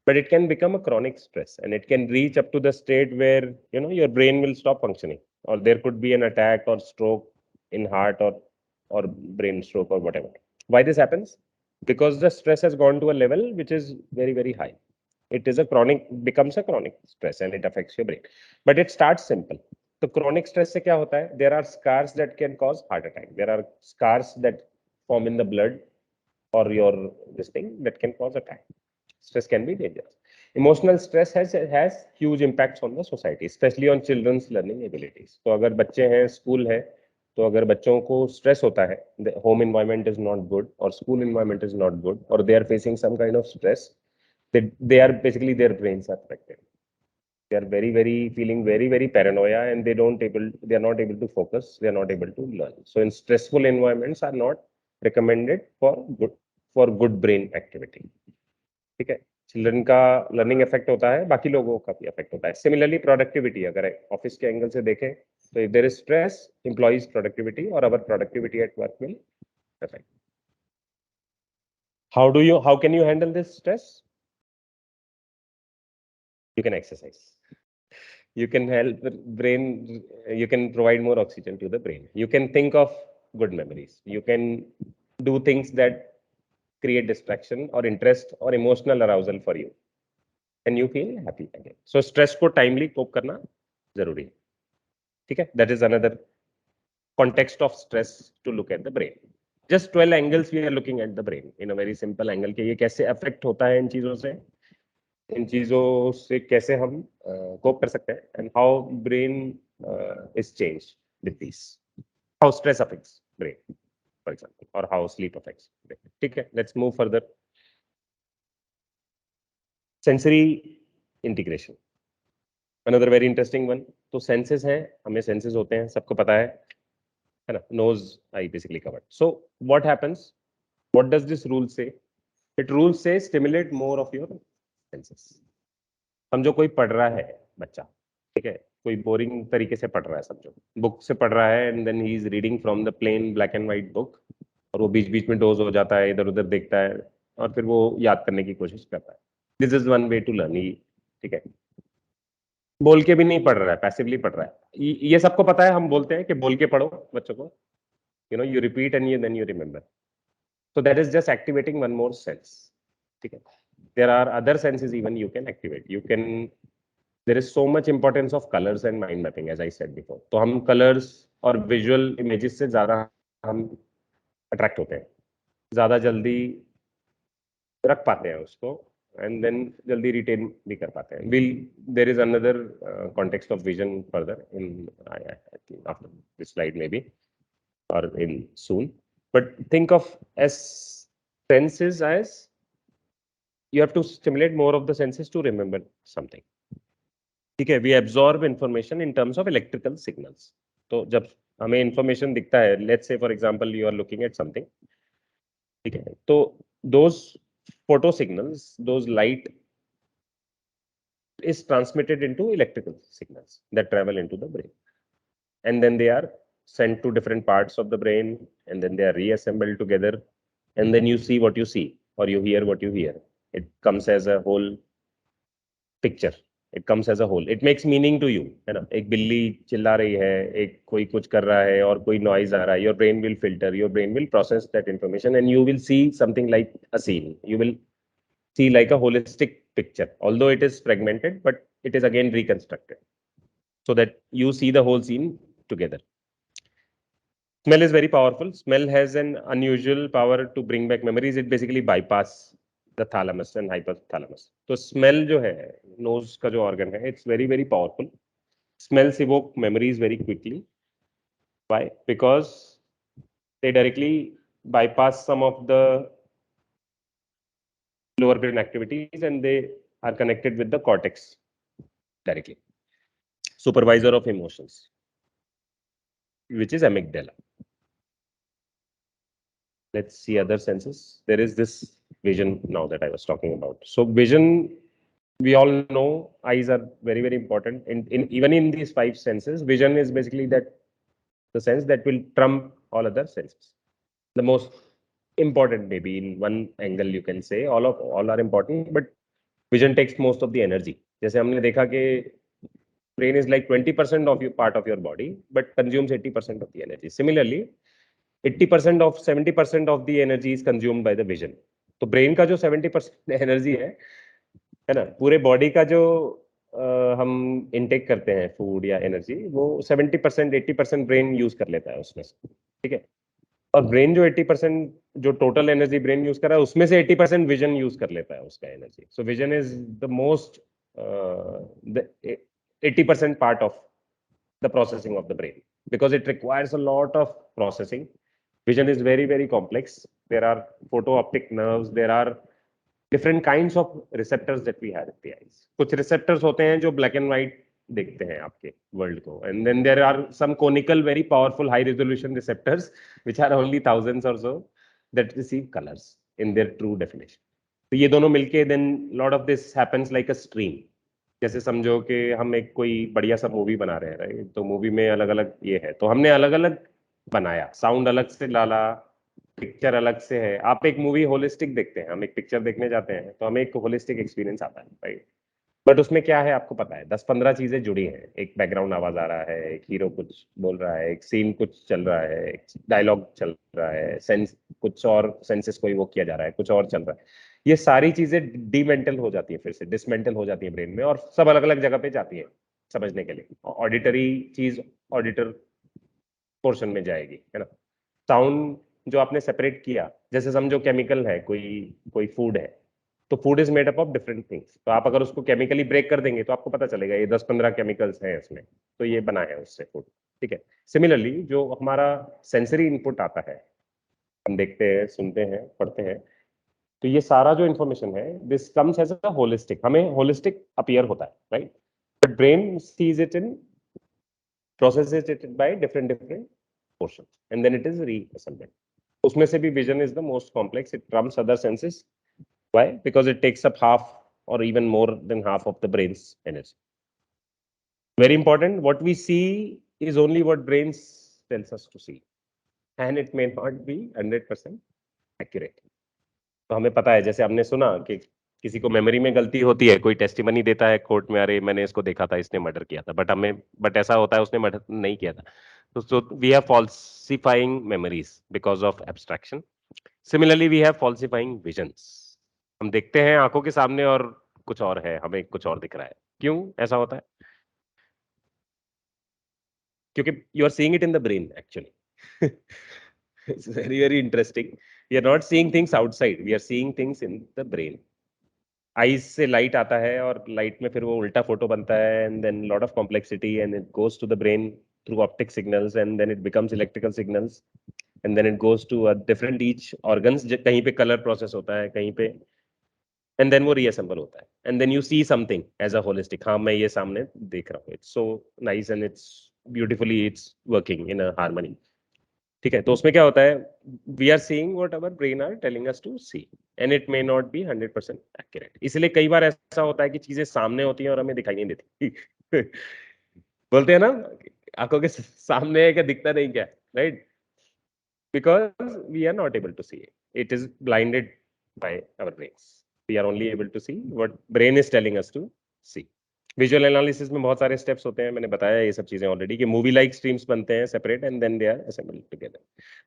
Speaker 1: but it can become a chronic stress and it can reach up to the state where your brain will stop functioning, or there could be an attack or stroke in heart or brain stroke or whatever. Why this happens? Because the stress has gone to a level which is very very high. It is a chronic, becomes a chronic stress and it affects your brain, but it starts simple. तो chronic stress से क्या होता है? There are scars that can cause heart attack. There are scars that form in the blood or your this thing that can cause attack. Stress can be dangerous. Emotional stress has huge impacts on the society, especially on children's learning abilities. तो अगर बच्चे हैं, school है, तो अगर बच्चों को stress होता है, the home environment is not good or school environment is not good or they are facing some kind of stress, they are basically their brains are affected. They are feeling very paranoia, and they are not able to focus. They are not able to learn. So in stressful environments are not recommended for good brain activity. ठीक है. Children का learning effect होता है, बाकी लोगों का भी effect होता है. सिमिलरली प्रोडक्टिविटी, अगर ऑफिस के एंगल से देखें तो if there is stress, employees productivity और our productivity at work will affect. How can you handle this stress? You can exercise. You can help the brain. You can provide more oxygen to the brain. You can think of good memories. You can do things that create distraction or interest or emotional arousal for you, and you feel happy again. So stress को timely cope करना जरूरी है. ठीक है. That is another context of stress to look at the brain. Just 12 angles we are looking at the brain in a very simple angle कि ये कैसे affect होता है इन चीजों से कैसे हम cope कर सकते हैं, and how brain is changed with these. How stress affects brain, for example, or how sleep affects brain. ठीक है. Let's move further. Sensory integration. Another very interesting one. तो senses हैं, हमें senses होते हैं, सबको पता है ना. Nose, eye basically covered. So what happens? What does this rule say? It rules say stimulate more of your senses. समझो कोई पढ़ रहा है बच्चा, ठीक है, कोई बोरिंग तरीके से पढ़ रहा है, समझो बुक से पढ़ रहा है, and then he is reading from the plain black and white book, और वो बीच बीच में डोज हो जाता है, इधर उधर देखता है, और फिर वो याद करने की कोशिश करता है. This is one way to learn. ठीक है. बोल के भी नहीं पढ़ रहा है, पैसिवली पढ़ रहा है. ये सबको पता है. हम बोलते हैं कि बोल के पढ़ो बच्चों को, you repeat and then you remember. So that is just activating one more sense. Okay. There are other senses even you can activate. There is so much importance of colors and mind mapping, as I said before. तो हम colors और visual images से ज़्यादा हम attract होते हैं, ज़्यादा जल्दी रख पाते हैं उसको, and then जल्दी retain भी कर पाते हैं. There is another context of vision further in I think after this slide maybe, or in soon. But think of as senses as you have to stimulate more of the senses to remember something. ठीक है. We absorb information in terms of electrical signals. तो जब हमें information दिखता है, let's say for example you are looking at something, ठीक है, तो those photo signals, those light is transmitted into electrical signals that travel into the brain, and then they are sent to different parts of the brain, and then they are reassembled together, and then you see what you see, or you hear what you hear. It comes as a whole picture. It comes as a whole. It makes meaning to you, है ना. एक बिल्ली चिल्ला रही है, एक कोई कुछ कर रहा है, और कोई noise आ रहा है. Your brain will filter, your brain will process that information, and you will see something like a scene. You will see like a holistic picture, although it is fragmented, but it is again reconstructed, so that you see the whole scene together. Smell is very powerful. Smell has an unusual power to bring back memories. It basically bypass the thalamus and hypothalamus. So smell जो है, nose का जो organ है, it's very powerful. Smells evoke memories very quickly. Why? Because they directly bypass some of the lower brain activities, and they are connected with the cortex directly. Supervisor of emotions, which is amygdala. Let's see other senses. There is this vision now that I was talking about. So vision, we all know eyes are very important. Even in these 5 senses, vision is basically the sense that will trump all other senses. The most important, maybe in one angle you can say, all are important, but vision takes most of the energy. जैसे हमने देखा कि brain is like 20% of your part of your body, but consumes 80% of the energy. Similarly, 80% of 70% of the energy is consumed by the vision. तो brain का जो 70% energy है ना, पूरे बॉडी का जो हम इनटेक करते हैं फूड या एनर्जी, वो 70% 80% ब्रेन यूज कर लेता है उसमें से. ठीक है. और ब्रेन जो 80% जो टोटल एनर्जी ब्रेन यूज कर रहा है, उसमें से 80% विजन यूज कर लेता है उसका energy. So vision is the most 80% part of the processing of the brain, because it requires a lot of processing. Vision is very complex. There are photo optic nerves, there are different kinds of receptors that we have at the eyes. कुछ receptors होते हैं जो black and white देखते हैं आपके world को, and then there are some conical very powerful high resolution receptors which are only thousands or so that receive colors in their true definition. तो ये दोनों मिलके then lot of this happens like a stream. जैसे समझो कि हम एक कोई बढ़िया सा मूवी बना रहे हैं, राइट? तो मूवी में अलग अलग ये है, तो हमने अलग अलग बनाया, साउंड अलग से डाला, पिक्चर अलग से है। आप एक मूवी होलिस्टिक देखते हैं, हम एक पिक्चर देखने जाते हैं तो हमें एक होलिस्टिक एक्सपीरियंस आता है, राइट? बट उसमें क्या है आपको पता है, 10-15 चीजें जुड़ी हैं। एक बैकग्राउंड आवाज आ रहा है, एक हीरो कुछ बोल रहा है, एक सीन कुछ चल रहा है, एक डायलॉग चल रहा है, सेंस कुछ और सेंसेस कोई वो किया जा रहा है, कुछ और चल रहा है। ये सारी चीजें डीमेंटल हो जाती है, फिर से डिसमेंटल हो जाती है ब्रेन में, और सब अलग अलग जगह पे जाती है समझने के लिए। ऑडिटरी चीज ऑडिटर पोर्शन में जाएगी, है ना? साउंड जो आपने सेपरेट किया, जैसे समझो केमिकल है, कोई कोई फूड है, तो food is made up of different things. तो आप अगर उसको केमिकली ब्रेक कर देंगे तो आपको पता चलेगा ये 10-15 केमिकल्स हैं इसमें, तो ये बना है उससे फूड, ठीक है? सिमिलरली जो हमारा सेंसरी इनपुट आता है, हम देखते हैं, सुनते हैं, पढ़ते हैं, तो ये सारा जो इन्फॉर्मेशन है this comes as a holistic, हमें होलिस्टिक अपीयर होता है, right? But brain sees it in, processes it by different different portions and then it is reassembled. उसमें से भी vision is the most complex, it trumps other senses. Why? Because it takes up half or even more than half of the brain's energy. Very important, what we see is only what brains tells us to see, and it may not be 100% accurate. तो हमें पता है, जैसे हमने सुना कि किसी को मेमोरी में गलती होती है, कोई टेस्टिमनी देता है कोर्ट में, अरे मैंने इसको देखा था, इसने मर्डर किया था, बट ऐसा होता है उसने मर्डर नहीं किया था। So we have falsifying memories because of abstraction. Similarly, we have falsifying visions. हम देखते हैं आंखों के सामने और कुछ और है, हमें कुछ और दिख रहा है। क्यों ऐसा होता है? क्योंकि you are seeing it in the brain actually. It's very very interesting. We are not seeing things outside. We are seeing things in the brain. Eyes से लाइट आता है और लाइट में फिर वो उल्टा फोटो बनता है, and then lot of complexity, and it goes to the brain through optic signals, and then it becomes electrical signals, and then it goes to different each organs. कहीं पे कलर प्रोसेस होता है, कहीं पे, and then वो reassemble होता है, and then you see something as a holistic. हाँ, मैं ये सामने देख रहा हूँ, it's so nice and it's beautifully it's working in a harmony, ठीक है? तो उसमें क्या होता है, we are seeing what our brain are telling us to see, and it may not be 100% accurate. इसलिए कई बार ऐसा होता है कि चीजें सामने होती हैं और हमें दिखाई नहीं देती। बोलते हैं ना, आंखों के सामने है क्या, दिखता नहीं क्या, right? Because we are not able to see it. It is blinded by our brains. We are only able to see what brain is telling us to see. Visual analysis में बहुत सारे स्टेप्स होते हैं, मैंने बताया ये सब चीजें ऑलरेडी, कि मूवी लाइक स्ट्रीम्स बनते हैं separate, and then they are assembled together.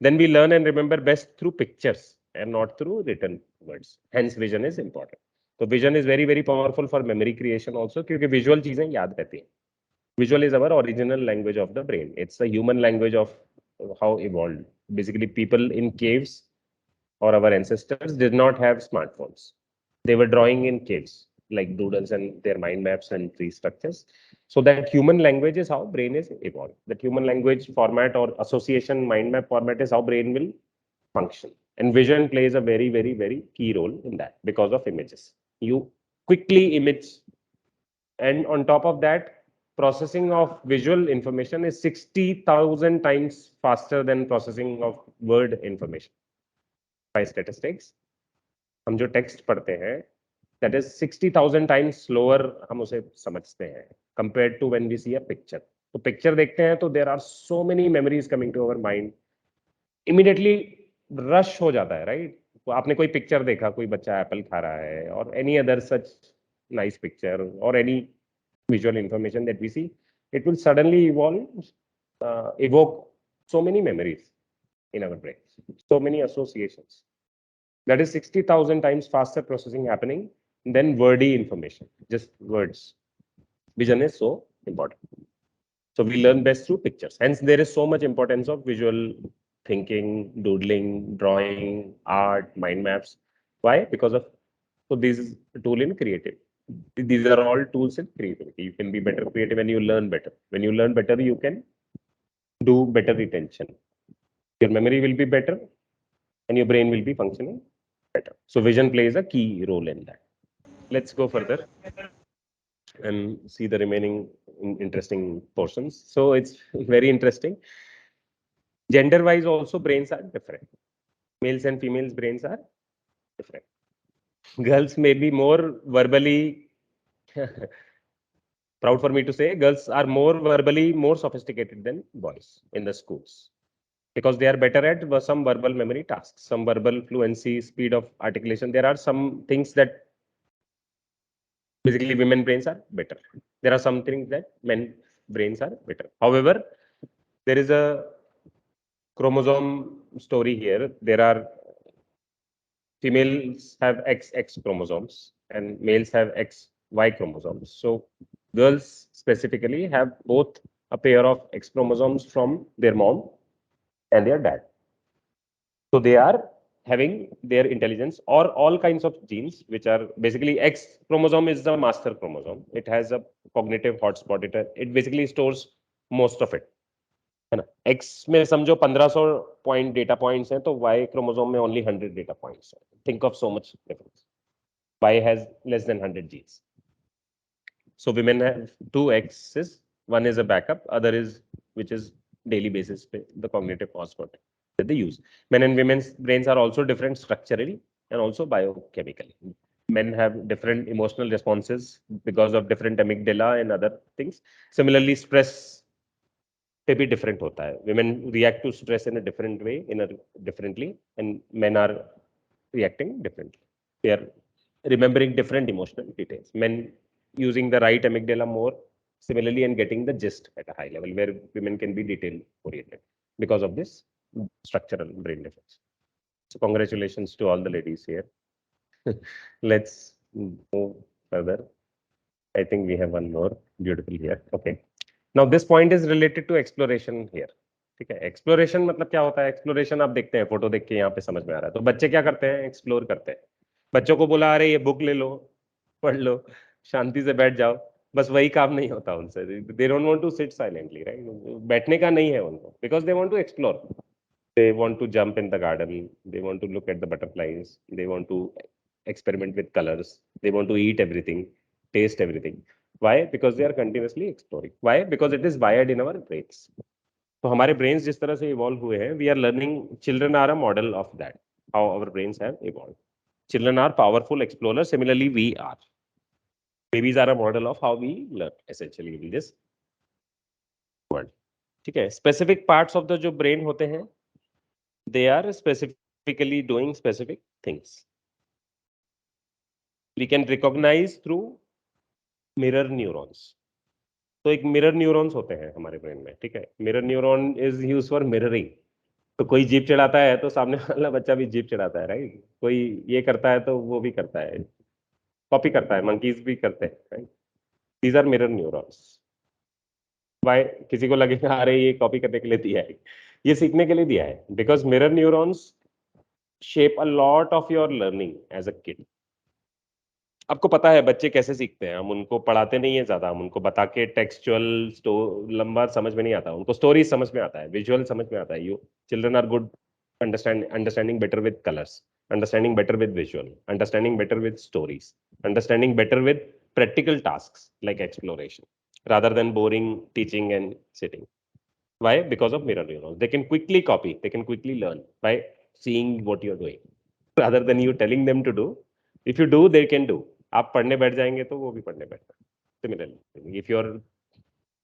Speaker 1: Then we learn and remember best through pictures and not through written words. Hence vision is important. तो vision is very very powerful for memory creation also, क्योंकि visual चीजें याद रहती हैं. Visual is our original language of the brain. It's the human language of how evolved. Basically, people in caves or our ancestors did not have smartphones. They were drawing in caves, like doodles and their mind maps and tree structures. So that human language is how brain is evolved. That human language format or association mind map format is how brain will function. And vision plays a very, very, very key role in that because of images. You quickly image, and on top of that, processing of visual information is 60,000 times faster than processing of word information by statistics. हम जो text पढ़ते हैं, that is 60,000 times slower हम उसे समझते हैं compared to when we see a picture. तो picture देखते हैं तो there are so many memories coming to our mind. Immediately rush हो जाता है, राइट? तो आपने कोई पिक्चर देखा, कोई बच्चा एप्पल खा रहा है, और any other such nice picture or any visual information that we see, it will suddenly evoke so many memories in our brain, so many associations. That is 60,000 times faster processing happening than wordy information, just words. Vision is so important. So we learn best through pictures. Hence, there is so much importance of visual thinking, doodling, drawing, art, mind maps. Why? Because of, so this is a tool in creative. These are all tools in creativity. You can be better creative when you learn better. When you learn better, you can do better retention. Your memory will be better and your brain will be functioning better. So vision plays a key role in that. Let's go further and see the remaining interesting portions. So it's very interesting. Gender wise also brains are different. Males and females brains are different. Girls may be more verbally proud for me to say, girls are more verbally more sophisticated than boys in the schools because they are better at some verbal memory tasks, some verbal fluency, speed of articulation. There are some things that basically women brains are better. There are some things that men brains are better. However, there is a chromosome story here. There are females have XX chromosomes and males have XY chromosomes. So girls specifically have both a pair of X chromosomes from their mom and their dad. So they are having their intelligence or all kinds of genes, which are basically X chromosome is the master chromosome. It has a cognitive hotspot. It basically stores most of it. है ना x में समझो 1500 point data points हैं तो Y chromosome में only 100 data points हैं think of so much difference Y has less than 100 genes so women have two x's one is a backup other is which is daily basis the cognitive hotspot that they use men and women's brains are also different structurally and also biochemically men have different emotional responses because of different amygdala and other things similarly stress पे भी different होता है women react to stress in a different way in a differently and men are reacting differently they are remembering different emotional details men using the right amygdala more similarly and getting the gist at a high level where women can be detail oriented because of this structural brain difference so congratulations to all the ladies here let's move further I think we have one more beautiful here okay now this point is related to exploration here ठीक है exploration मतलब क्या होता है exploration आप देखते हैं photo देख के यहाँ पे समझ में आ रहा है तो बच्चे क्या करते हैं एक्सप्लोर करते हैं बच्चों को बोला अरे ये बुक ले लो पढ़ लो शांति से बैठ जाओ बस वही काम नहीं होता उनसे they don't want to sit silently right बैठने का नहीं है उनको because they want to explore they want to jump in the garden they want to look at the butterflies they want to experiment with colors they want to eat everything taste everything why because they are continuously exploring why because it is wired in our brains तो हमारे brains जिस तरह से evolve हुए हैं we are learning children are a model of that how our brains have evolve children are powerful explorer similarly we are babies are a model of how we learn essentially in this world ठीक है specific parts of the जो brain होते हैं they are specifically doing specific things we can recognize through mirror neurons तो एक mirror neurons होते हैं हमारे ब्रेन में ठीक है mirror neuron is use for mirroring तो कोई जीप चढ़ाता है तो सामने वाला बच्चा भी जीप चढ़ाता है राइट कोई ये करता है तो वो भी करता है कॉपी करता है मंकीज भी करते हैं right these are mirror neurons why किसी को लगेगा अरे ये कॉपी करने के लिए दिया है ये सीखने के लिए दिया है because mirror neurons shape a lot of your learning as a kid आपको पता है बच्चे कैसे सीखते हैं हम उनको पढ़ाते नहीं है ज्यादा हम उनको बता के टेक्सचुअल लंबा समझ में नहीं आता उनको स्टोरी समझ में आता है विजुअल समझ में आता है you children are good understanding better with colours understanding better with visual understanding better with stories understanding better with practical tasks like exploration rather than boring teaching and sitting why because of mirror neurons they can quickly copy they can quickly learn by seeing what you're doing rather than you telling them to do if you do they can do आप पढ़ने बैठ जाएंगे तो वो भी पढ़ने बैठता है similarly if you are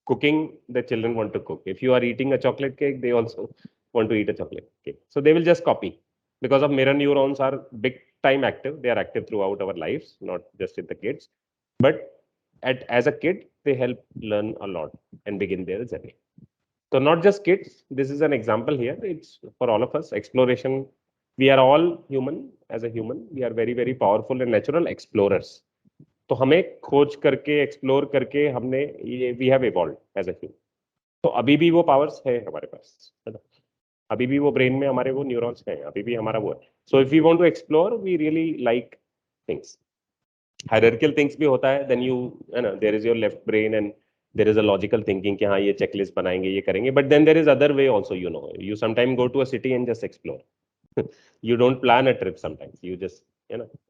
Speaker 1: cooking the children want to cook if you are eating a chocolate cake they also want to eat a chocolate cake so they will just copy because of mirror neurons are big time active they are active throughout our lives not just in the kids but as a kid they help learn a lot and begin their journey so not just kids this is an example here it's for all of us exploration we are all human as a human we are very very powerful and natural explorers तो हमें खोज करके explore करके हमने ये we have evolve as a human तो अभी भी वो पावर्स है हमारे पास है ना अभी भी वो ब्रेन में हमारे वो न्यूरॉन्स हैं अभी भी हमारा वो है so if you want to explore we really like things hierarchical things भी होता है देन यू है ना there is your left brain and there is a logical thinking कि हाँ ये चेकलिस्ट बनाएंगे ये करेंगे but then there is other way also you know you sometime go to a city and just explore You don't plan a trip sometimes. You just,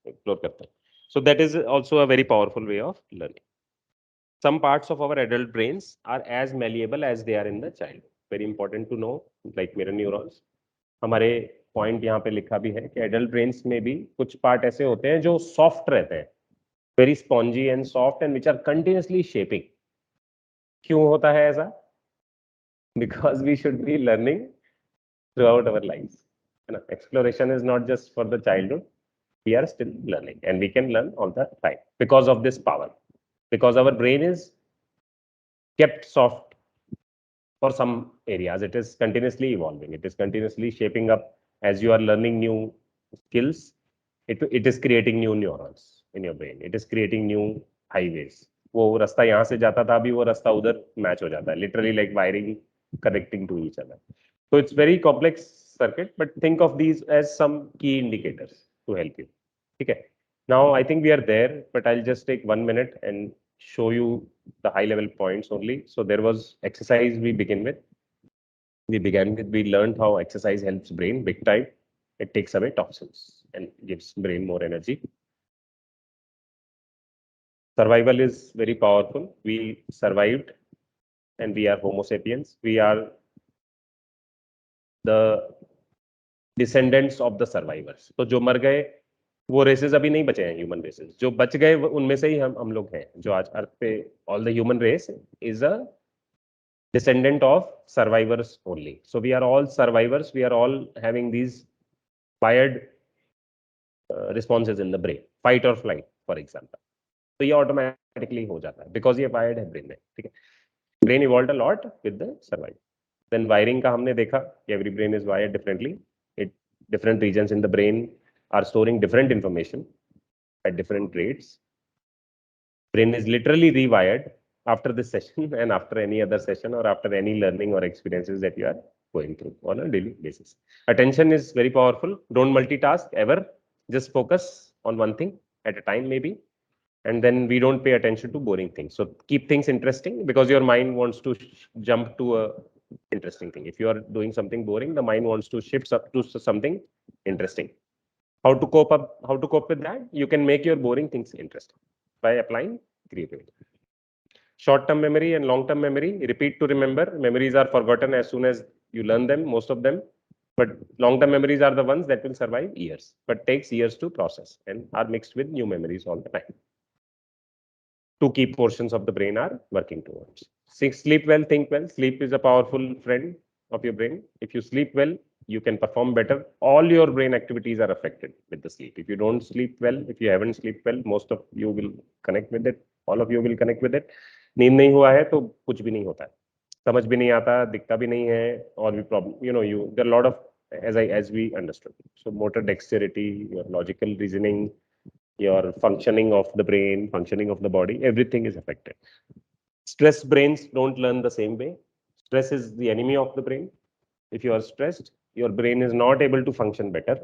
Speaker 1: explore करते हैं. So that is also a very powerful way of learning. Some parts of our adult brains are as malleable as they are in the child. Very important to know, like mirror neurons. हमारे point यहाँ पे लिखा भी है कि adult brains में भी कुछ पार्ट ऐसे होते हैं जो सॉफ्ट रहते हैं, very spongy and soft and which are continuously shaping. क्यों होता है ऐसा? Because we should be learning throughout our life. है ना? Exploration is not just for the childhood. We are still learning and we can learn all the time because of this power, because our brain is kept soft for some areas. It is continuously evolving, it is continuously shaping up. As you are learning new skills, it is creating new neurons in your brain, it is creating new highways. वो रास्ता यहाँ से जाता था, अभी वो रास्ता उधर मैच हो जाता है, literally like wiring connecting to each other. So it's very complex circuit, but think of these as some key indicators to help you. Okay. Now I think we are there, but I'll just take 1 minute and show you the high level points only. So there was exercise we began with. We learned how exercise helps brain big time. It takes away toxins and gives brain more energy. Survival is very powerful. We survived and we are Homo sapiens. We are the descendants of the survivors. तो जो मर गए वो races अभी नहीं बचे हैं, human races. जो बच गए उनमें से ही हम लोग हैं जो आज अर्थ पे. All the human race is a descendant of survivors only. So we are all survivors. We are all having these wired responses in the brain. Fight or flight, for example. तो ये automatically हो जाता है because ये wired है brain में. ठीक है. Brain evolved a lot with the survival. Then wiring का हमने देखा कि every brain is wired differently. Different regions in the brain are storing different information at different rates. Brain is literally rewired after this session and after any other session or after any learning or experiences that you are going through on a daily basis. Attention is very powerful. Don't multitask ever. Just focus on one thing at a time maybe. And then we don't pay attention to boring things. So keep things interesting because your mind wants to jump to a interesting thing. If you are doing something boring, the mind wants to shift up to something interesting. How to cope with that? You can make your boring things interesting by applying creativity. Short-term memory and long-term memory, repeat to remember. Memories are forgotten as soon as you learn them, most of them. But long-term memories are the ones that will survive years, but takes years to process and are mixed with new memories all the time. Two key portions of the brain are working towards. Sleep well, think well. Sleep is a powerful friend of your brain. If you sleep well, you can perform better. All your brain activities are affected with the sleep. If you don't sleep well, if you haven't slept well, most of you will connect with it. All of you will connect with it. नींद नहीं हुआ है तो कुछ भी नहीं होता है, समझ भी नहीं आता, दिखता भी नहीं है, और भी problem, you there are a lot of as we understood. So motor dexterity, your logical reasoning, your functioning of the brain, functioning of the body, everything is affected. Stressed brains don't learn the same way. Stress is the enemy of the brain. If you are stressed, your brain is not able to function better.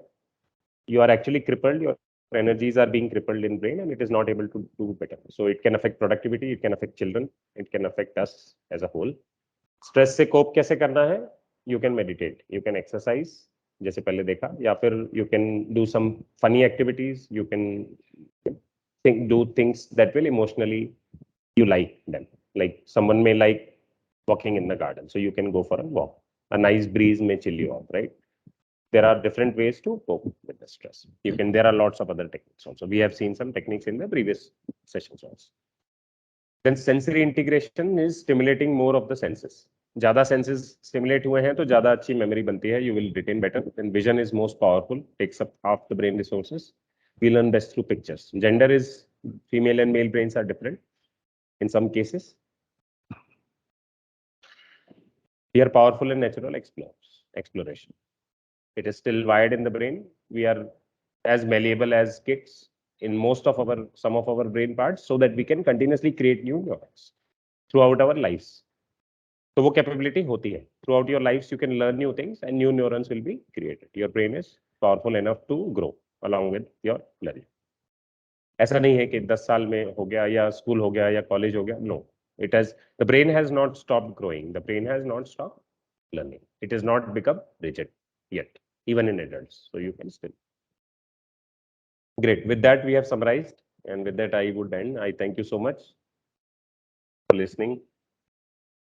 Speaker 1: You are actually crippled. Your energies are being crippled in brain and it is not able to do better. So it can affect productivity, it can affect children, it can affect us as a whole. Stress से cope कैसे करना है? You can meditate, you can exercise, जैसे पहले देखा, या फिर you can do some funny activities, you can do things that will emotionally you like them. Like someone may like walking in the garden, so you can go for a walk. A nice breeze may chill you off, right? There are different ways to cope with the stress. There are lots of other techniques also. We have seen some techniques in the previous sessions also. Then sensory integration is stimulating more of the senses. ज़्यादा senses stimulate हुए हैं तो ज़्यादा अच्छी memory बनती है. You will retain better. Then vision is most powerful, takes up half the brain resources. We learn best through pictures. Gender is female and male brains are different in some cases. We are powerful in natural exploration. It is still wired in the brain. We are as malleable as kids in some of our brain parts, so that we can continuously create new neurons throughout our lives. So वो capability होती है. Throughout your lives, you can learn new things and new neurons will be created. Your brain is powerful enough to grow along with your learning. ऐसा नहीं है कि 10 साल में हो गया या स्कूल हो गया या कॉलेज हो गया. No, the brain has not stopped growing. The brain has not stopped learning. It has not become rigid yet. even in adults. So you can still. Great. With that, we have summarized, and with that, I would end. I thank you so much for listening.